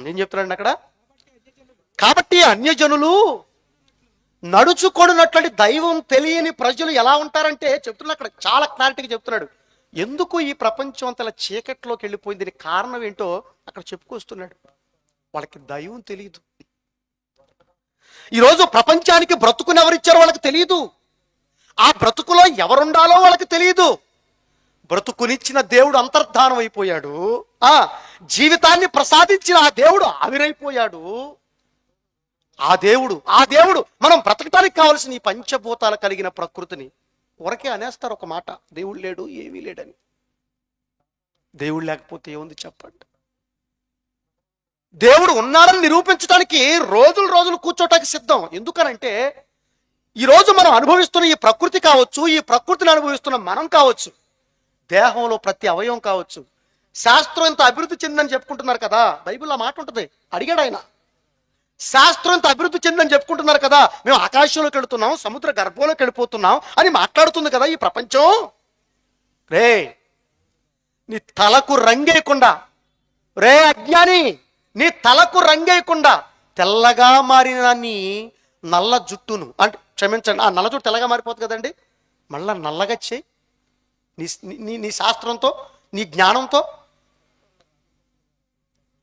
ఏం చెప్తున్నాడు అక్కడ? కాబట్టి అన్యజనులు నడుచుకొనున్నటువంటి దైవం తెలియని ప్రజలు ఎలా ఉంటారంటే చెప్తున్నాడు, అక్కడ చాలా క్లారిటీగా చెప్తున్నాడు. ఎందుకు ఈ ప్రపంచం అంతలా చీకట్లోకి వెళ్ళిపోయింది, దీనికి కారణం ఏంటో అక్కడ చెప్పుకొస్తున్నాడు. వాళ్ళకి దైవం తెలియదు. ఈరోజు ప్రపంచానికి బ్రతుకుని ఎవరిచ్చారో వాళ్ళకి తెలియదు. ఆ బ్రతుకులో ఎవరుండాలో వాళ్ళకి తెలియదు. బ్రతుకునిచ్చిన దేవుడు అంతర్ధానం అయిపోయాడు. జీవితాన్ని ప్రసాదించిన ఆ దేవుడు ఆవిరైపోయాడు. ఆ దేవుడు మనం బ్రతకటానికి కావలసిన ఈ పంచభూతాలు కలిగిన ప్రకృతిని ఊరకే అనేస్తారు ఒక మాట, దేవుడు లేడు, ఏమీ లేడని. దేవుడు లేకపోతే ఏముంది చెప్పండి? దేవుడు ఉన్నాడని నిరూపించడానికి రోజులు కూర్చోటానికి సిద్ధం. ఎందుకనంటే ఈరోజు మనం అనుభవిస్తున్న ఈ ప్రకృతి కావచ్చు, ఈ ప్రకృతిని అనుభవిస్తున్న మనం కావచ్చు, దేహంలో ప్రతి అవయవం కావచ్చు, శాస్త్రం ఇంత అభివృద్ధి చెందని చెప్పుకుంటున్నారు కదా. బైబిల్లో మాట ఉంటుంది, అడిగాడు ఆయన. శాస్త్రం ఇంత అభివృద్ధి చెందని చెప్పుకుంటున్నారు కదా, మేము ఆకాశంలోకి వెళుతున్నాం, సముద్ర గర్భంలోకి వెళ్ళిపోతున్నాం అని మాట్లాడుతుంది కదా ఈ ప్రపంచం. రే, నీ తలకు రంగేయకుండా, రే అజ్ఞాని, నీ తలకు రంగేయకుండా తెల్లగా మారిన నీ నల్ల జుట్టును, అంటే క్షమించండి, ఆ నల్ల జుట్టు తెల్లగా మారిపోతుంది కదండి, మళ్ళా నల్లగా చేయి నీ శాస్త్రంతో, నీ జ్ఞానంతో.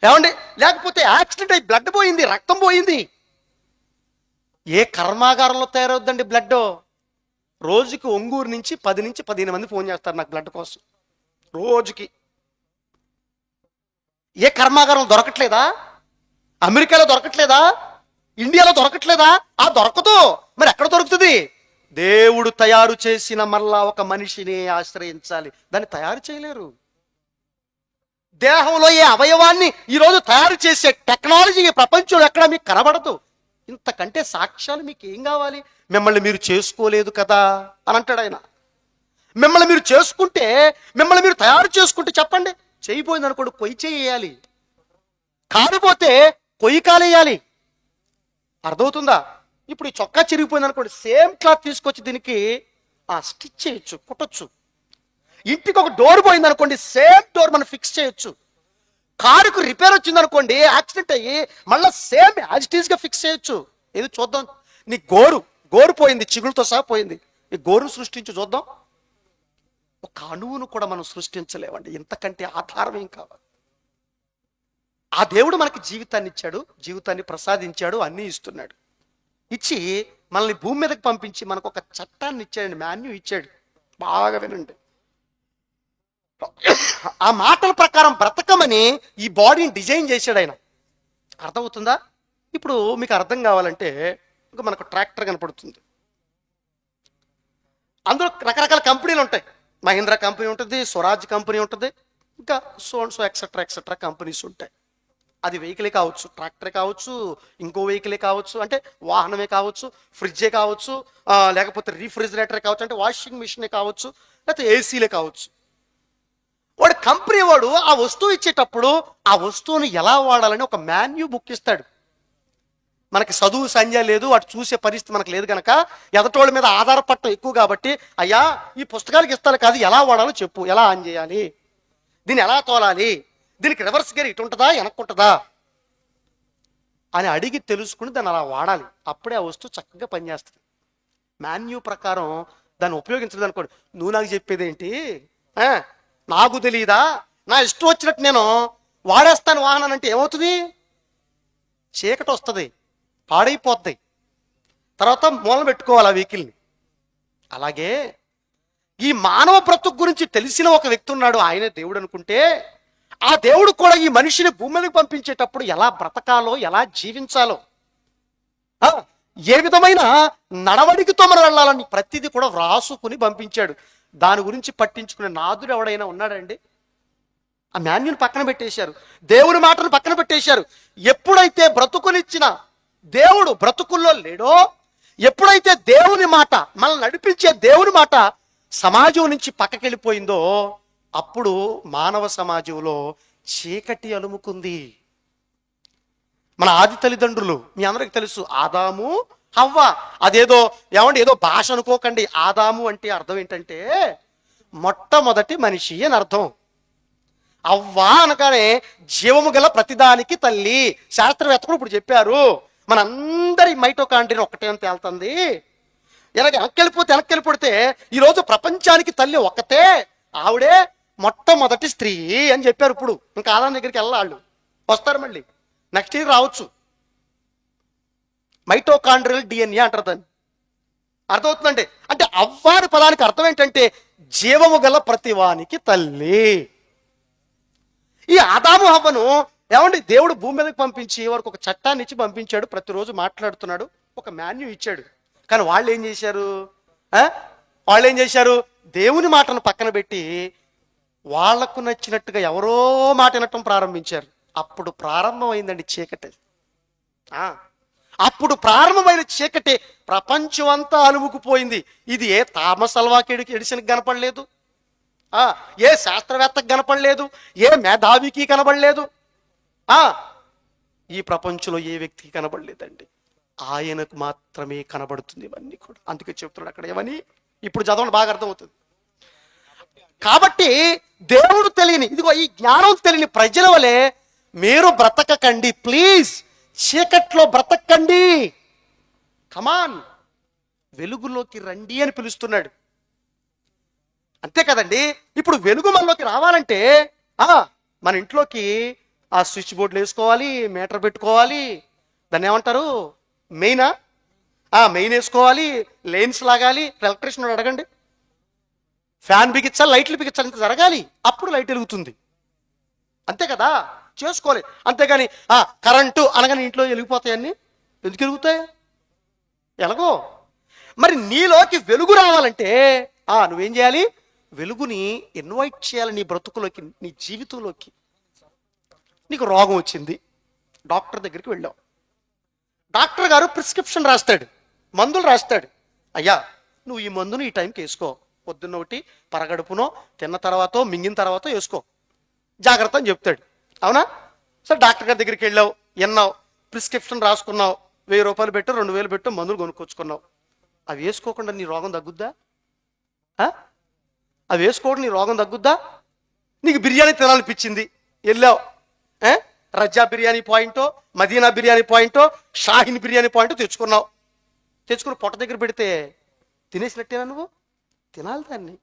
ఏమండి, లేకపోతే యాక్సిడెంట్ అయి బ్లడ్ పోయింది, రక్తం పోయింది. ఏ కర్మాగారంలో తయారవుద్దండి బ్లడ్? రోజుకి ఒంగూరు నుంచి 10 నుంచి 15 మంది ఫోన్ చేస్తారు నాకు బ్లడ్ కోసం రోజుకి. ఏ కర్మాగారం దొరకట్లేదా? అమెరికాలో దొరకట్లేదా? ఇండియాలో దొరకట్లేదా? దొరకదు. మరి ఎక్కడ దొరుకుతుంది? దేవుడు తయారు చేసిన మళ్ళా ఒక మనిషిని ఆశ్రయించాలి. దాన్ని తయారు చేయలేరు. దేహంలో ఏ అవయవాన్ని ఈరోజు తయారు చేసే టెక్నాలజీ ఈ ప్రపంచంలో ఎక్కడ మీకు కనబడదు. ఇంతకంటే సాక్ష్యాలు మీకు ఏం కావాలి? మిమ్మల్ని మీరు చేసుకోలేదు కదా అని అంటాడు ఆయన. మిమ్మల్ని మీరు చేసుకుంటే, మిమ్మల్ని మీరు తయారు చేసుకుంటే చెప్పండి, చేయిపోయింది అనుకోండి కొయ్యి చేయాలి, కాకపోతే కొయ్యి కాలేయాలి. అర్థమవుతుందా? ఇప్పుడు ఈ చొక్కా చిరిగిపోయింది అనుకోండి, సేమ్ క్లాత్ తీసుకొచ్చి దీనికి స్టిచ్ చేయొచ్చు, కుట్టొచ్చు. ఇంటికి ఒక డోర్ పోయింది అనుకోండి, సేమ్ డోర్ మనం ఫిక్స్ చేయొచ్చు. కారుకు రిపేర్ వచ్చింది అనుకోండి, యాక్సిడెంట్ అయ్యి మళ్ళీ సేమ్ యాజ్ ఇట్ ఈస్ గా ఫిక్స్ చేయొచ్చు. ఏది చూద్దాం, నీ గోరు పోయింది, చిగురుతో సహా పోయింది, ఈ గోరును సృష్టించి చూద్దాం. ఒక అణువును కూడా మనం సృష్టించలేమండి. ఇంతకంటే ఆధారం ఏం కావాలి? ఆ దేవుడు మనకి జీవితాన్ని ఇచ్చాడు, జీవితాన్ని ప్రసాదించాడు, అన్నీ ఇస్తున్నాడు. ఇచ్చి మనల్ని భూమి మీదకి పంపించి మనకు ఒక చట్టాన్ని ఇచ్చాడు, మాన్యూ ఇచ్చాడు. బాగా వినండి, ఆ మాటల ప్రకారం బ్రతకమని ఈ బాడీని డిజైన్ చేశాడు ఆయన. అర్థమవుతుందా? ఇప్పుడు మీకు అర్థం కావాలంటే ఇంకా మనకు ట్రాక్టర్ కనపడుతుంది, అందులో రకరకాల కంపెనీలు ఉంటాయి. మహీంద్రా కంపెనీ ఉంటుంది, స్వరాజ్ కంపెనీ ఉంటుంది, ఇంకా సో ఎక్సెట్రా కంపెనీస్ ఉంటాయి. అది వెహికలే కావచ్చు, ట్రాక్టరే కావచ్చు, ఇంకో వెహికలే కావచ్చు, అంటే వాహనమే కావచ్చు, ఫ్రిడ్జే కావచ్చు, లేకపోతే రీఫ్రిజిరేటరే కావచ్చు, అంటే వాషింగ్ మిషనే కావచ్చు, లేకపోతే ఏసీలే కావచ్చు. వాడు కంపెనీ వాడు ఆ వస్తువు ఇచ్చేటప్పుడు ఆ వస్తువుని ఎలా వాడాలని ఒక మాన్యూ బుక్ ఇస్తాడు. మనకి చదువు సంధ్య లేదు, వాటి చూసే పరిస్థితి మనకు లేదు కనుక ఎదటోళ్ళ మీద ఆధారపడటం ఎక్కువ కాబట్టి, అయ్యా ఈ పుస్తకాలకి ఇస్తాను కాదు, ఎలా వాడాలో చెప్పు, ఎలా ఆన్ చేయాలి, దీన్ని ఎలా తోలాలి, దీనికి రివర్స్ గేర్ ఇటు ఉంటుందా వెనక్కుంటుందా అని అడిగి తెలుసుకుని దాన్ని అలా వాడాలి. అప్పుడే ఆ వస్తువు చక్కగా పనిచేస్తుంది. మాన్యూ ప్రకారం దాన్ని ఉపయోగించలేదు అనుకోండి, నువ్వు నాకు చెప్పేది ఏంటి, నాకు తెలియదా, నా ఇష్టం వచ్చినట్టు నేను వాడేస్తాను వాహనాన్ని అంటే ఏమవుతుంది? చీకటి వస్తుంది, పాడైపోద్ది, తర్వాత మూలం పెట్టుకోవాలి ఆ వెహికల్ని. అలాగే ఈ మానవ బ్రతుకు గురించి తెలిసిన ఒక వ్యక్తి ఉన్నాడు, ఆయనే దేవుడు అనుకుంటే, ఆ దేవుడు కూడా ఈ మనిషిని భూమి మీదకి పంపించేటప్పుడు ఎలా బ్రతకాలో, ఎలా జీవించాలో, ఏ విధమైన నడవడికతో మనం వెళ్ళాలని ప్రతిదీ కూడా వ్రాసుకుని పంపించాడు. దాని గురించి పట్టించుకునే నాదుడు ఎవడైనా ఉన్నాడండి? ఆ మాన్యుని పక్కన పెట్టేశారు, దేవుని మాటను పక్కన పెట్టేశారు. ఎప్పుడైతే బ్రతుకునిచ్చిన దేవుడు బ్రతుకుల్లో లేడో, ఎప్పుడైతే దేవుని మాట, మనల్ని నడిపించే దేవుని మాట సమాజం నుంచి పక్కకెళ్ళిపోయిందో, అప్పుడు మానవ సమాజంలో చీకటి అలుముకుంది. మన ఆది తల్లిదండ్రులు మీ అందరికి తెలుసు, ఆదాము హవ్వ. అదేదో ఏదో భాష అనుకోకండి, ఆదాము అంటే అర్థం ఏంటంటే మొట్టమొదటి మనిషి అని అర్థం. అవ్వ అనగానే జీవము గల ప్రతిదానికి తల్లి. శాస్త్రవేత్తలు ఇప్పుడు చెప్పారు, మనందరి మైటోకాండ్రియా ఒకటే అని తేలుతుంది. ఇలాగ వెనక్కి వెళ్ళిపోతే ఈరోజు ప్రపంచానికి తల్లి ఒక్కతే, ఆవిడే మొట్టమొదటి స్త్రీ అని చెప్పారు. ఇప్పుడు ఇంకా ఆదాం దగ్గరికి వెళ్ళాలి, వస్తారు మళ్ళీ నెక్స్ట్ ఇయర్ రావచ్చు. మైటోకాండ్రియల్ డిఎన్ఏ అంటారు దాన్ని. అర్థమవుతుందండి. అంటే అవ్వారి పదానికి అర్థం ఏంటంటే జీవము గల ప్రతివానికి తల్లి. ఈ ఆదాము హవ్వను ఏమండి దేవుడు భూమి మీదకి పంపించి వరకు ఒక చట్టాన్ని ఇచ్చి పంపించాడు. ప్రతిరోజు మాట్లాడుతున్నాడు, ఒక మాన్యూ ఇచ్చాడు. కానీ వాళ్ళు ఏం చేశారు? దేవుని మాటను పక్కన పెట్టి వాళ్లకు నచ్చినట్టుగా ఎవరో మాట వినటం ప్రారంభించారు. అప్పుడు ప్రారంభమైందండి చీకటి. అప్పుడు ప్రారంభమైన చీకటి ప్రపంచం అంతా అలుముకుపోయింది. ఇది ఏ థామస్ అల్వా ఎడిసన్కి కనపడలేదు, ఏ శాస్త్రవేత్తకు కనపడలేదు, ఏ మేధావికి కనబడలేదు, ఈ ప్రపంచంలో ఏ వ్యక్తికి కనబడలేదండి. ఆయనకు మాత్రమే కనబడుతుంది ఇవన్నీ కూడా. అందుకే చెప్తున్నాడు అక్కడ ఏమని, ఇప్పుడు చదవండి బాగా అర్థమవుతుంది. కాబట్టి దేవుడు తెలియని, ఇదిగో ఈ జ్ఞానం తెలియని ప్రజల వలె మీరు బ్రతకకండి. ప్లీజ్ చీకట్లో బ్రతకండి. కమాన్, వెలుగులోకి రండి అని పిలుస్తున్నాడు. అంతే కదండి. ఇప్పుడు వెలుగు మనలోకి రావాలంటే మన ఇంట్లోకి ఆ స్విచ్ బోర్డులు వేసుకోవాలి, మీటర్ పెట్టుకోవాలి, దాన్ని ఏమంటారు మెయినా, మెయిన్ వేసుకోవాలి, లైన్స్ లాగాలి, ఎలక్ట్రీషియన్ అడగండి, ఫ్యాన్ బిగించాలి, లైట్లు బిగించాలి, ఇంత జరగాలి, అప్పుడు లైట్ వెలుగుతుంది. అంతే కదా, చేసుకోవాలి. అంతేగాని కరెంటు అనగానే ఇంట్లో వెలిగిపోతాయన్నీ. ఎందుకు వెలుగుతాయి? ఎలాగో. మరి నీలోకి వెలుగు రావాలంటే నువ్వేం చేయాలి? వెలుగుని ఇన్వైట్ చేయాలి నీ బ్రతుకులోకి, నీ జీవితంలోకి. నీకు రోగం వచ్చింది, డాక్టర్ దగ్గరికి వెళ్ళావు. డాక్టర్ గారు ప్రిస్క్రిప్షన్ రాస్తాడు, మందులు రాస్తాడు. అయ్యా నువ్వు ఈ మందును ఈ టైంకి వేసుకో, పొద్దున్న ఒకటి, పరగడుపునో, తిన్న తర్వాత, మింగిన తర్వాత వేసుకో, జాగ్రత్త అని చెప్తాడు. అవునా? సరే డాక్టర్ గారి దగ్గరికి వెళ్ళావు, విన్నావు, ప్రిస్క్రిప్షన్ రాసుకున్నావు, 1000 రూపాయలు పెట్టు, 2000 పెట్టు, మందులు కొనుక్కొచ్చుకున్నావు. అవి వేసుకోకుండా నీ రోగం తగ్గుద్దా? అవి వేసుకోకుండా నీ రోగం తగ్గుద్దా? నీకు బిర్యానీ తినాలనిపించింది, వెళ్ళావు, రజ్జా బిర్యానీ పాయింటో, మదీనా బిర్యానీ పాయింటో, షాహీన్ బిర్యానీ పాయింటో తెచ్చుకున్నావు. తెచ్చుకుని పొట్ట దగ్గర పెడితే తినేసినట్టేనా? నువ్వు తినాలి దాన్ని.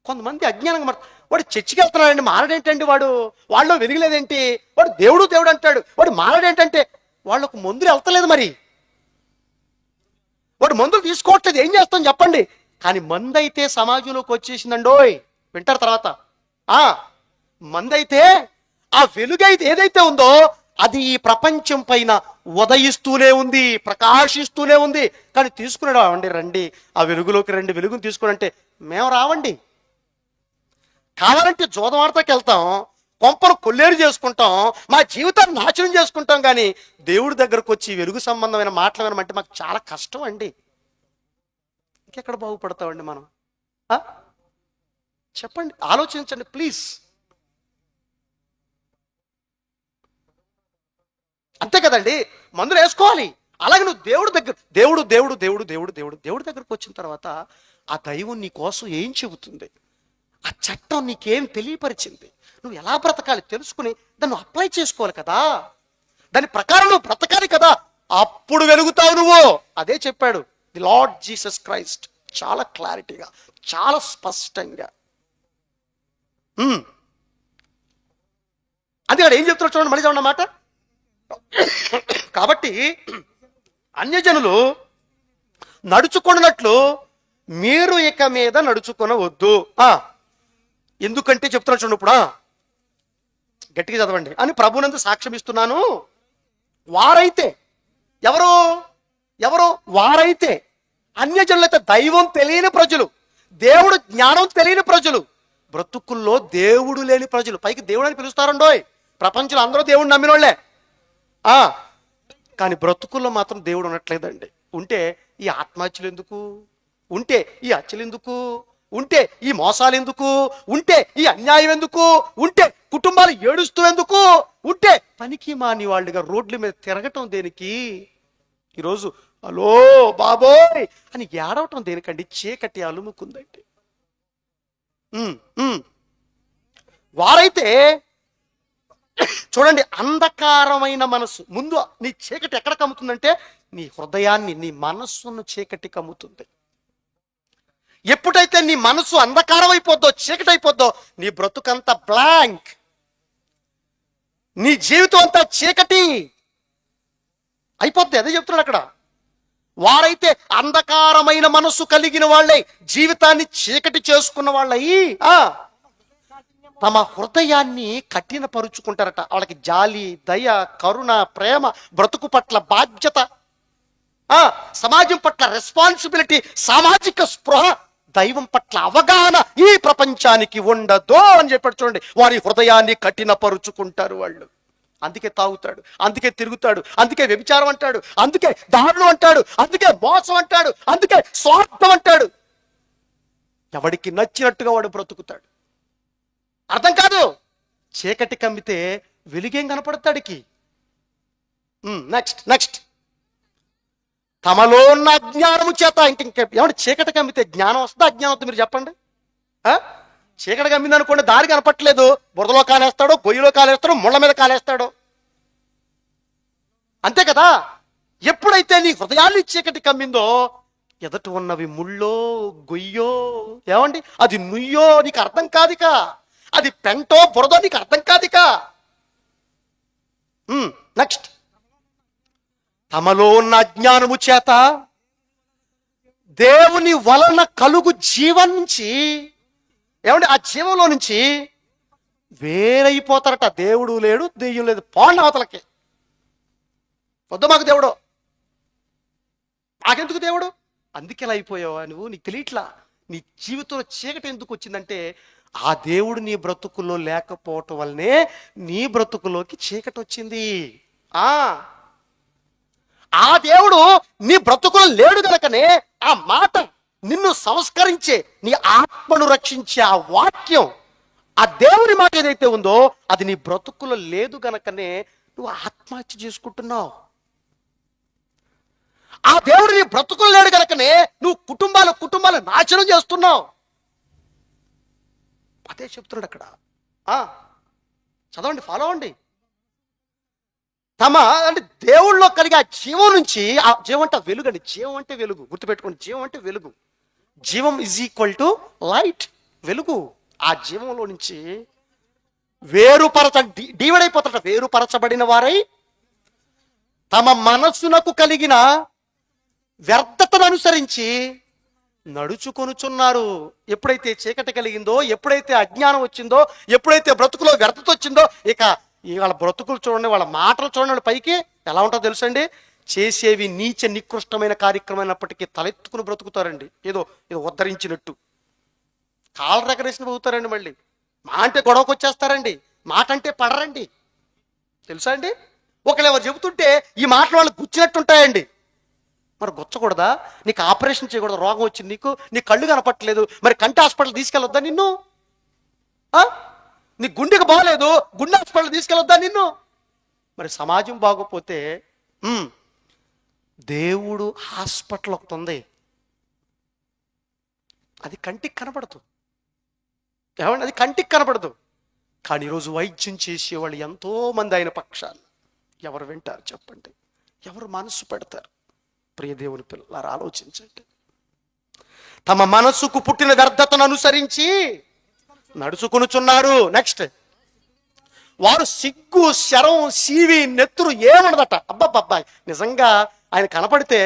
కొంతమంది అజ్ఞానంగా వాడు చర్చికి వెళ్తున్నాడండి, మారడేంటండి, వాళ్ళలో వెలిగలేదేంటి, వాడు దేవుడు అంటాడు, వాడు మారడేంటంటే వాళ్ళకు మందులు వెళ్తలేదు. మరి వాడు మందులు తీసుకోవట్లేదు, ఏం చేస్తాం చెప్పండి. కానీ మందు అయితే సమాజంలోకి వచ్చేసిందండోయ్. వింటారు తర్వాత. మందైతే ఆ వెలుగైతే ఏదైతే ఉందో అది ఈ ప్రపంచం పైన ఉదయిస్తూనే ఉంది, ప్రకాశిస్తూనే ఉంది. కానీ తీసుకున్నాడు, అవండి రండి ఆ వెలుగులోకి రండి, వెలుగుని తీసుకుని మేము రావండి. కావాలంటే జోదవాడతాకి వెళ్తాం, కొంపను కొల్లేరు చేసుకుంటాం, మా జీవితాన్ని నాశనం చేసుకుంటాం. కానీ దేవుడి దగ్గరకు వచ్చి వెలుగు సంబంధమైన మాటలు వినమంటే మాకు చాలా కష్టం అండి. ఇంకెక్కడ బాగుపడతామండి మనం? చెప్పండి, ఆలోచించండి ప్లీజ్. అంతే కదండి, మందులు వేసుకోవాలి. అలాగే నువ్వు దేవుడి దగ్గరకు వచ్చిన తర్వాత ఆ దైవం నీ కోసం ఏం చెబుతుంది, ఆ చట్టం నీకేం తెలియపరిచింది, నువ్వు ఎలా బ్రతకాలి తెలుసుకుని దాన్ని అప్లై చేసుకోవాలి కదా, దాని ప్రకారం నువ్వు బ్రతకాలి కదా, అప్పుడు వెలుగుతావు నువ్వు. అదే చెప్పాడు ది లార్డ్ జీసస్ క్రైస్ట్, చాలా క్లారిటీగా, చాలా స్పష్టంగా. అందుకని ఏం చెప్తున్నాడు చూడండి, మళ్ళీ చూడండి మాట. కాబట్టి అన్యజనులు నడుచుకున్నట్లు మీరు ఇక మీద నడుచుకొనవద్దు. ఎందుకంటే చెప్తున్నా చూడండి, ఇప్పుడు గట్టిగా చదవండి. అని ప్రభునందు సాక్ష్యం ఇస్తున్నాను, వారైతే ఎవరు వారైతే అన్యజనులైతే దైవం తెలియని ప్రజలు, దేవుడు జ్ఞానం తెలియని ప్రజలు, బ్రతుకుల్లో దేవుడు లేని ప్రజలు. పైకి దేవుడు అని పిలుస్తారండోయ్, ప్రపంచంలో అందరూ దేవుడు నమ్మినోళ్లే, కానీ బ్రతుకుల్లో మాత్రం దేవుడు ఉండట్లేదండి. ఉంటే ఈ ఆత్మహత్యలు ఎందుకు, ఉంటే ఈ హత్యలు ఎందుకు, ఉంటే ఈ మోసాలు ఎందుకు, ఉంటే ఈ అన్యాయం ఎందుకు, ఉంటే కుటుంబాలు ఏడుస్తూ ఎందుకు, ఉంటే పనికి మాని వాళ్ళుగా రోడ్ల మీద తిరగటం దేనికి? ఈరోజు హలో బాబోయ్ అని ఏడవటం దేనికండి? చీకటి అలుముకుందండి. వారైతే చూడండి, అంధకారమైన మనసు. ముందు నీ చీకటి ఎక్కడ కమ్ముతుందంటే నీ హృదయాన్ని, నీ మనస్సును చీకటి కమ్ముతుంది. ఎప్పుడైతే నీ మనసు అంధకారం అయిపోద్దో, చీకటి అయిపోద్దో, నీ బ్రతుకంతా బ్లాంక్, నీ జీవితం అంతా చీకటి అయిపోద్ది. అదే చెప్తున్నాడు అక్కడ. వారైతే అంధకారమైన మనసు కలిగిన వాళ్ళై, జీవితాన్ని చీకటి చేసుకున్న వాళ్ళై తమ హృదయాన్ని కఠినపరుచుకుంటారట. వాళ్ళకి జాలి, దయ, కరుణ, ప్రేమ, బ్రతుకు పట్ల బాధ్యత, సమాజం పట్ల రెస్పాన్సిబిలిటీ, సామాజిక స్పృహ, దైవం పట్ల అవగాహన ఈ ప్రపంచానికి ఉండదు అని చెప్పాడు. చూడండి, వారి హృదయాన్ని కఠినపరుచుకుంటారు వాళ్ళు. అందుకే తాగుతాడు, అందుకే తిరుగుతాడు, అందుకే వ్యభిచారం అంటాడు, అందుకే దారుణం అంటాడు, అందుకే మోసం అంటాడు, అందుకే స్వార్థం అంటాడు. ఎవడికి నచ్చినట్టుగా వాడు బ్రతుకుతాడు. అర్థం కాదు. చీకటి కమ్మితే వెలుగేం కనపడతాడికి. నెక్స్ట్ తమలో ఉన్న అజ్ఞానము చేత ఏమంటే చీకటి కమ్మితే జ్ఞానం వస్తుందా, అజ్ఞానం వస్తుంది? మీరు చెప్పండి. చీకటి కమ్మింది అనుకోండి, దారి కనపట్లేదు, బురదలో కాలేస్తాడు, గొయ్యిలో కాలేస్తాడు, ముళ్ళ మీద కాలేస్తాడు, అంతే కదా. ఎప్పుడైతే నీ హృదయాన్ని చీకటి కమ్మిందో, ఎదట ఉన్నవి ముళ్ళో గొయ్యో, ఏమండి అది నుయ్యో నీకు అర్థం కాదిక, అది పెంటో బురదో నీకు అర్థం కాదిక. నెక్స్ట్, తమలో ఉన్న అజ్ఞానము చేత దేవుని వలన కలుగు జీవం నుంచి, ఏమండి ఆ జీవంలో నుంచి వేరైపోతారట. దేవుడు లేడు, దెయ్యం లేదు, పోండి అవతలకి. వద్దు మాకు దేవుడు, మాకెందుకు దేవుడు? అందుకే ఇలా అయిపోయావా నువ్వు? నీకు తెలియట్లా. నీ జీవితంలో చీకటి ఎందుకు వచ్చిందంటే ఆ దేవుడు నీ బ్రతుకుల్లో లేకపోవటం వల్లనే నీ బ్రతుకులోకి చీకటి వచ్చింది. ఆ దేవుడు నీ బ్రతుకులో లేడు గనకనే ఆ మాట, నిన్ను సంస్కరించే, నీ ఆత్మను రక్షించే ఆ వాక్యం, ఆ దేవుని మాట ఏదైతే ఉందో అది నీ బ్రతుకులో లేదు గనకనే నువ్వు ఆత్మహత్య చేసుకుంటున్నావు. ఆ దేవుడు నీ బ్రతుకులు లేడు కనుకనే నువ్వు కుటుంబాలు నాశనం చేస్తున్నావు. అదే చెప్తున్నాడు అక్కడ. చదవండి, ఫాలో అవ్వండి. తమ అంటే దేవుళ్ళలో కలిగే ఆ జీవం నుంచి, ఆ జీవం అంటే వెలుగు అండి. జీవం అంటే వెలుగు, గుర్తుపెట్టుకోండి. జీవం అంటే వెలుగు. జీవం ఈజ్ ఈక్వల్ టు లైట్, వెలుగు. ఆ జీవంలో నుంచి డివైడ్ అయిపోతారట. వేరుపరచబడిన వారై తమ మనస్సునకు కలిగిన వ్యర్థతను అనుసరించి నడుచుకొనుచున్నారు. ఎప్పుడైతే చీకటి కలిగిందో, ఎప్పుడైతే అజ్ఞానం వచ్చిందో, ఎప్పుడైతే బ్రతుకులో వ్యర్థత వచ్చిందో, ఇక వాళ్ళ బ్రతుకులు చూడండి, వాళ్ళ మాటలు చూడండి, పైకి ఎలా ఉంటుందో తెలుసండి. చేసేవి నీచ నికృష్టమైన కార్యక్రమైనప్పటికీ తలెత్తుకుని బ్రతుకుతారండి. ఏదో ఉద్ధరించినట్టు కాళ్ళ రెగరేసిన పోతారండి. మళ్ళీ మా అంటే గొడవకు వచ్చేస్తారండి, మాట అంటే పడరండి. తెలుసా అండి? ఒకళ్ళు ఎవరు చెబుతుంటే ఈ మాటలు వాళ్ళకి గుచ్చినట్టుంటాయండి. మరి గుచ్చకూడదా? నీకు ఆపరేషన్ చేయకూడదు, రోగం వచ్చింది నీకు, నీ కళ్ళు కనపట్టలేదు, మరి కంటి హాస్పిటల్ తీసుకెళ్ళొద్దా నిన్ను? నీ గుండెకి బాగలేదు, గుండె హాస్పిటల్ తీసుకెళ్ళొద్దా నిన్ను? మరి సమాజం బాగోపోతే దేవుడు హాస్పిటల్ ఒకటి ఉంది, అది కంటికి కనపడదు. ఏమండి, అది కంటికి కనపడదు. కానీ ఈరోజు వైద్యం చేసేవాళ్ళు ఎంతో మంది ఆయన పక్షాలు. ఎవరు వింటారు చెప్పండి? ఎవరు మనసు పెడతారు? ప్రియ దేవుని పిల్లలారా, ఆలోచించండి. తమ మనస్సుకు పుట్టిన వ్యర్థతను అనుసరించి నడుచుకొనుచున్నారు. నెక్స్ట్, వారు సిగ్గు, శరం, సీవి, నెత్తురు ఏమన్నదట. అబ్బాబ్బాయి, నిజంగా ఆయన కనపడితే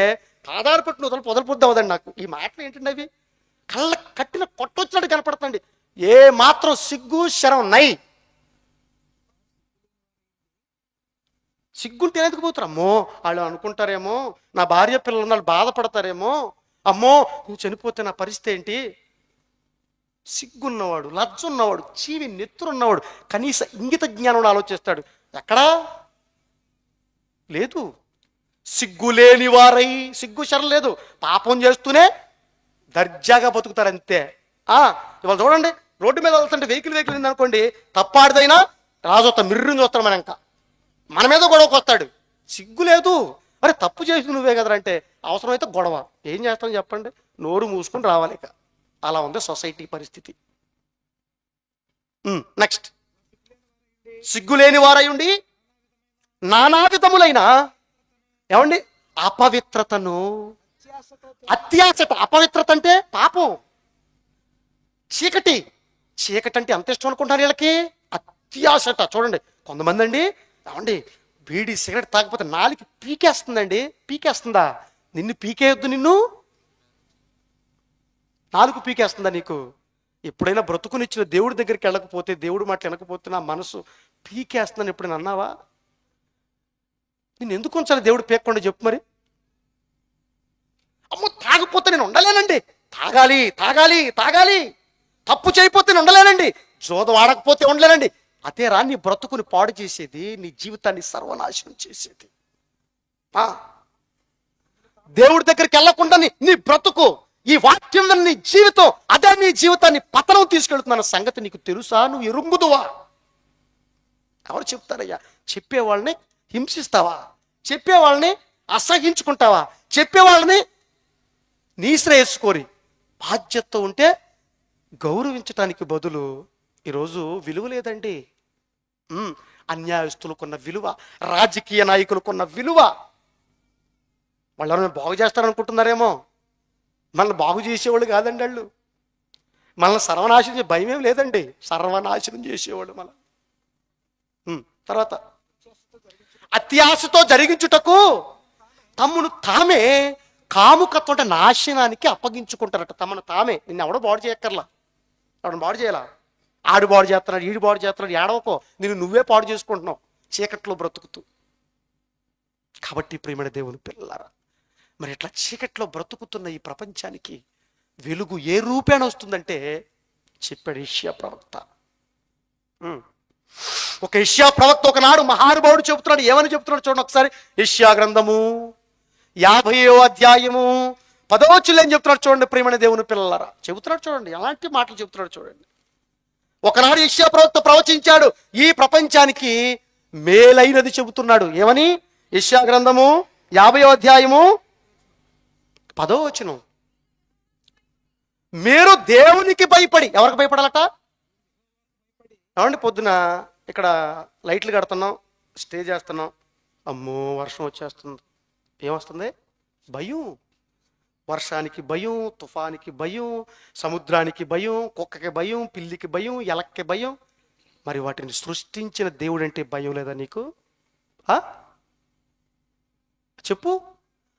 ఆధార పట్టిన వదలపోద్దామదండి. నాకు ఈ మాటలు ఏంటండి, అవి కళ్ళ కట్టిన కొట్టొచ్చినట్టు కనపడుతుంది. ఏ మాత్రం సిగ్గు శరం నై. సిగ్గుంటే ఎందుకు పోతారు? అమ్మో వాళ్ళు అనుకుంటారేమో, నా భార్య పిల్లలు వాళ్ళు బాధపడతారేమో, అమ్మో నువ్వు చనిపోతే నా పరిస్థితి ఏంటి. సిగ్గున్నవాడు, లజ్జ ఉన్నవాడు, చీవి నెత్తురున్నవాడు కనీస ఇంగిత జ్ఞానంలో ఆలోచిస్తాడు. ఎక్కడా లేదు. సిగ్గు లేని వారై, సిగ్గు శరం లేదు, పాపం చేస్తూనే దర్జాగా బతుకుతారు అంతే. ఇవాళ చూడండి, రోడ్డు మీద వెళ్తుంటే వెహికల్ ఉంది అనుకోండి, తప్పాడిదైనా రాజొత్త మిర్రుని చూస్తాడు, మన మీద గొడవకు వస్తాడు. సిగ్గు లేదు. మరి తప్పు చేసి నువ్వే కదరంటే అవసరమైతే గొడవ. ఏం చేస్తాను చెప్పండి? నోరు మూసుకొని రావాలి. ఇక అలా ఉంది సొసైటీ పరిస్థితి. నెక్స్ట్, సిగ్గులేని వారై ఉండి నానా విధములైన ఏమండి అపవిత్రతను, అత్యాశత. అపవిత్రత అంటే పాపం, చీకటి. చీకటి అంటే ఎంత ఇష్టం అనుకుంటారు వీళ్ళకి? అత్యాశట. చూడండి కొంతమంది అండి, ఏమండి బీడి సిగరెట్ తాగకపోతే నాలుగు పీకేస్తుందండి. పీకేస్తుందా? నిన్ను పీకేయొద్దు, నిన్ను నాలుగు పీకేస్తుందా నీకు? ఎప్పుడైనా బ్రతుకునిచ్చిన దేవుడి దగ్గరికి వెళ్ళకపోతే, దేవుడి మాట వినకపోతే నా మనసు పీకేస్తుందని ఎప్పుడైనా అన్నావా? నేను ఎందుకు ఉంచాలి దేవుడు పీక్కుండా చెప్పు మరి. అమ్మో తాగిపోతే నేను ఉండలేనండి, తాగాలి తాగాలి తాగాలి. తప్పు చేయకపోతే నేను ఉండలేనండి, జోదం ఆడకపోతే ఉండలేనండి. అదేరా నీ బ్రతుకుని పాడు చేసేది, నీ జీవితాన్ని సర్వనాశనం చేసేది. దేవుడి దగ్గరికి వెళ్ళకుండా నీ బ్రతుకు, ఈ వాక్యం నీ జీవితం, అదే నీ జీవితాన్ని పతనం తీసుకెళ్తున్న సంగతి నీకు తెలుసా? నువ్వు ఎరుంగుదువా? ఎవరు చెప్తారయ్యా? చెప్పేవాళ్ళని హింసిస్తావా? చెప్పేవాళ్ళని అసహించుకుంటావా? చెప్పేవాళ్ళని నీ శ్రేయస్కోరి బాధ్యత ఉంటే గౌరవించటానికి బదులు ఈరోజు విలువ లేదండి. అన్యాయస్తులకున్న విలువ, రాజకీయ నాయకులకున్న విలువ. వాళ్ళని బాగు చేస్తారనుకుంటున్నారేమో. మనల్ని బాగు చేసేవాళ్ళు కాదండి వాళ్ళు. మనల్ని సర్వనాశనం భయం ఏం లేదండి, సర్వనాశనం చేసేవాళ్ళు మన. తర్వాత అత్యాశతో జరిగించుటకు తమ్మును తామే కాముకత్వం అంటే నాశనానికి అప్పగించుకుంటారట. తమను తామే. నిన్ను ఎవడో బాడు చేయక్కర్లా, ఎవడని బాడు చేయాలా? ఆడు బాడు చేస్తున్నాడు, ఈడు బాడు చేస్తున్నాడు, ఏడవకో, నిన్ను నువ్వే పాడు చేసుకుంటున్నావు చీకట్లో బ్రతుకుతూ. కాబట్టి ప్రియమైన దేవుని పిల్లలారా, మరి ఇట్లా చీకట్లో బ్రతుకుతున్న ఈ ప్రపంచానికి వెలుగు ఏ రూపేణ వస్తుందంటే చెప్పాడు యెషయా ప్రవక్త. ఒక యెషయా ప్రవక్త ఒకనాడు మహానుభావుడు చెబుతున్నాడు. ఏమని చెబుతున్నాడు చూడండి ఒకసారి. యెషయా గ్రంథము 50వ అధ్యాయము 10వ వచనం ఏం చెప్తున్నాడు చూడండి ప్రియమైన దేవుని పిల్లలారా. చెబుతున్నాడు చూడండి, ఎలాంటి మాటలు చెబుతున్నాడు చూడండి. ఒకనాడు యెషయా ప్రవక్త ప్రవచించాడు, ఈ ప్రపంచానికి మేలైనది చెబుతున్నాడు. ఏమని? యెషయా గ్రంథము 50వ అధ్యాయము 10వ వచనం. మీరు దేవునికి భయపడి. ఎవరికి భయపడాలట? ఏమండి పొద్దున ఇక్కడ లైట్లు కడుతున్నాం, స్టే చేస్తున్నాం, అమ్మో వర్షం వచ్చేస్తుంది. ఏమొస్తుంది? భయం. వర్షానికి భయం, తుఫానికి భయం, సముద్రానికి భయం, కుక్కకి భయం, పిల్లికి భయం, ఎలక్కి భయం. మరి వాటిని సృష్టించిన దేవుడు అంటే భయం లేదా నీకు? చెప్పు.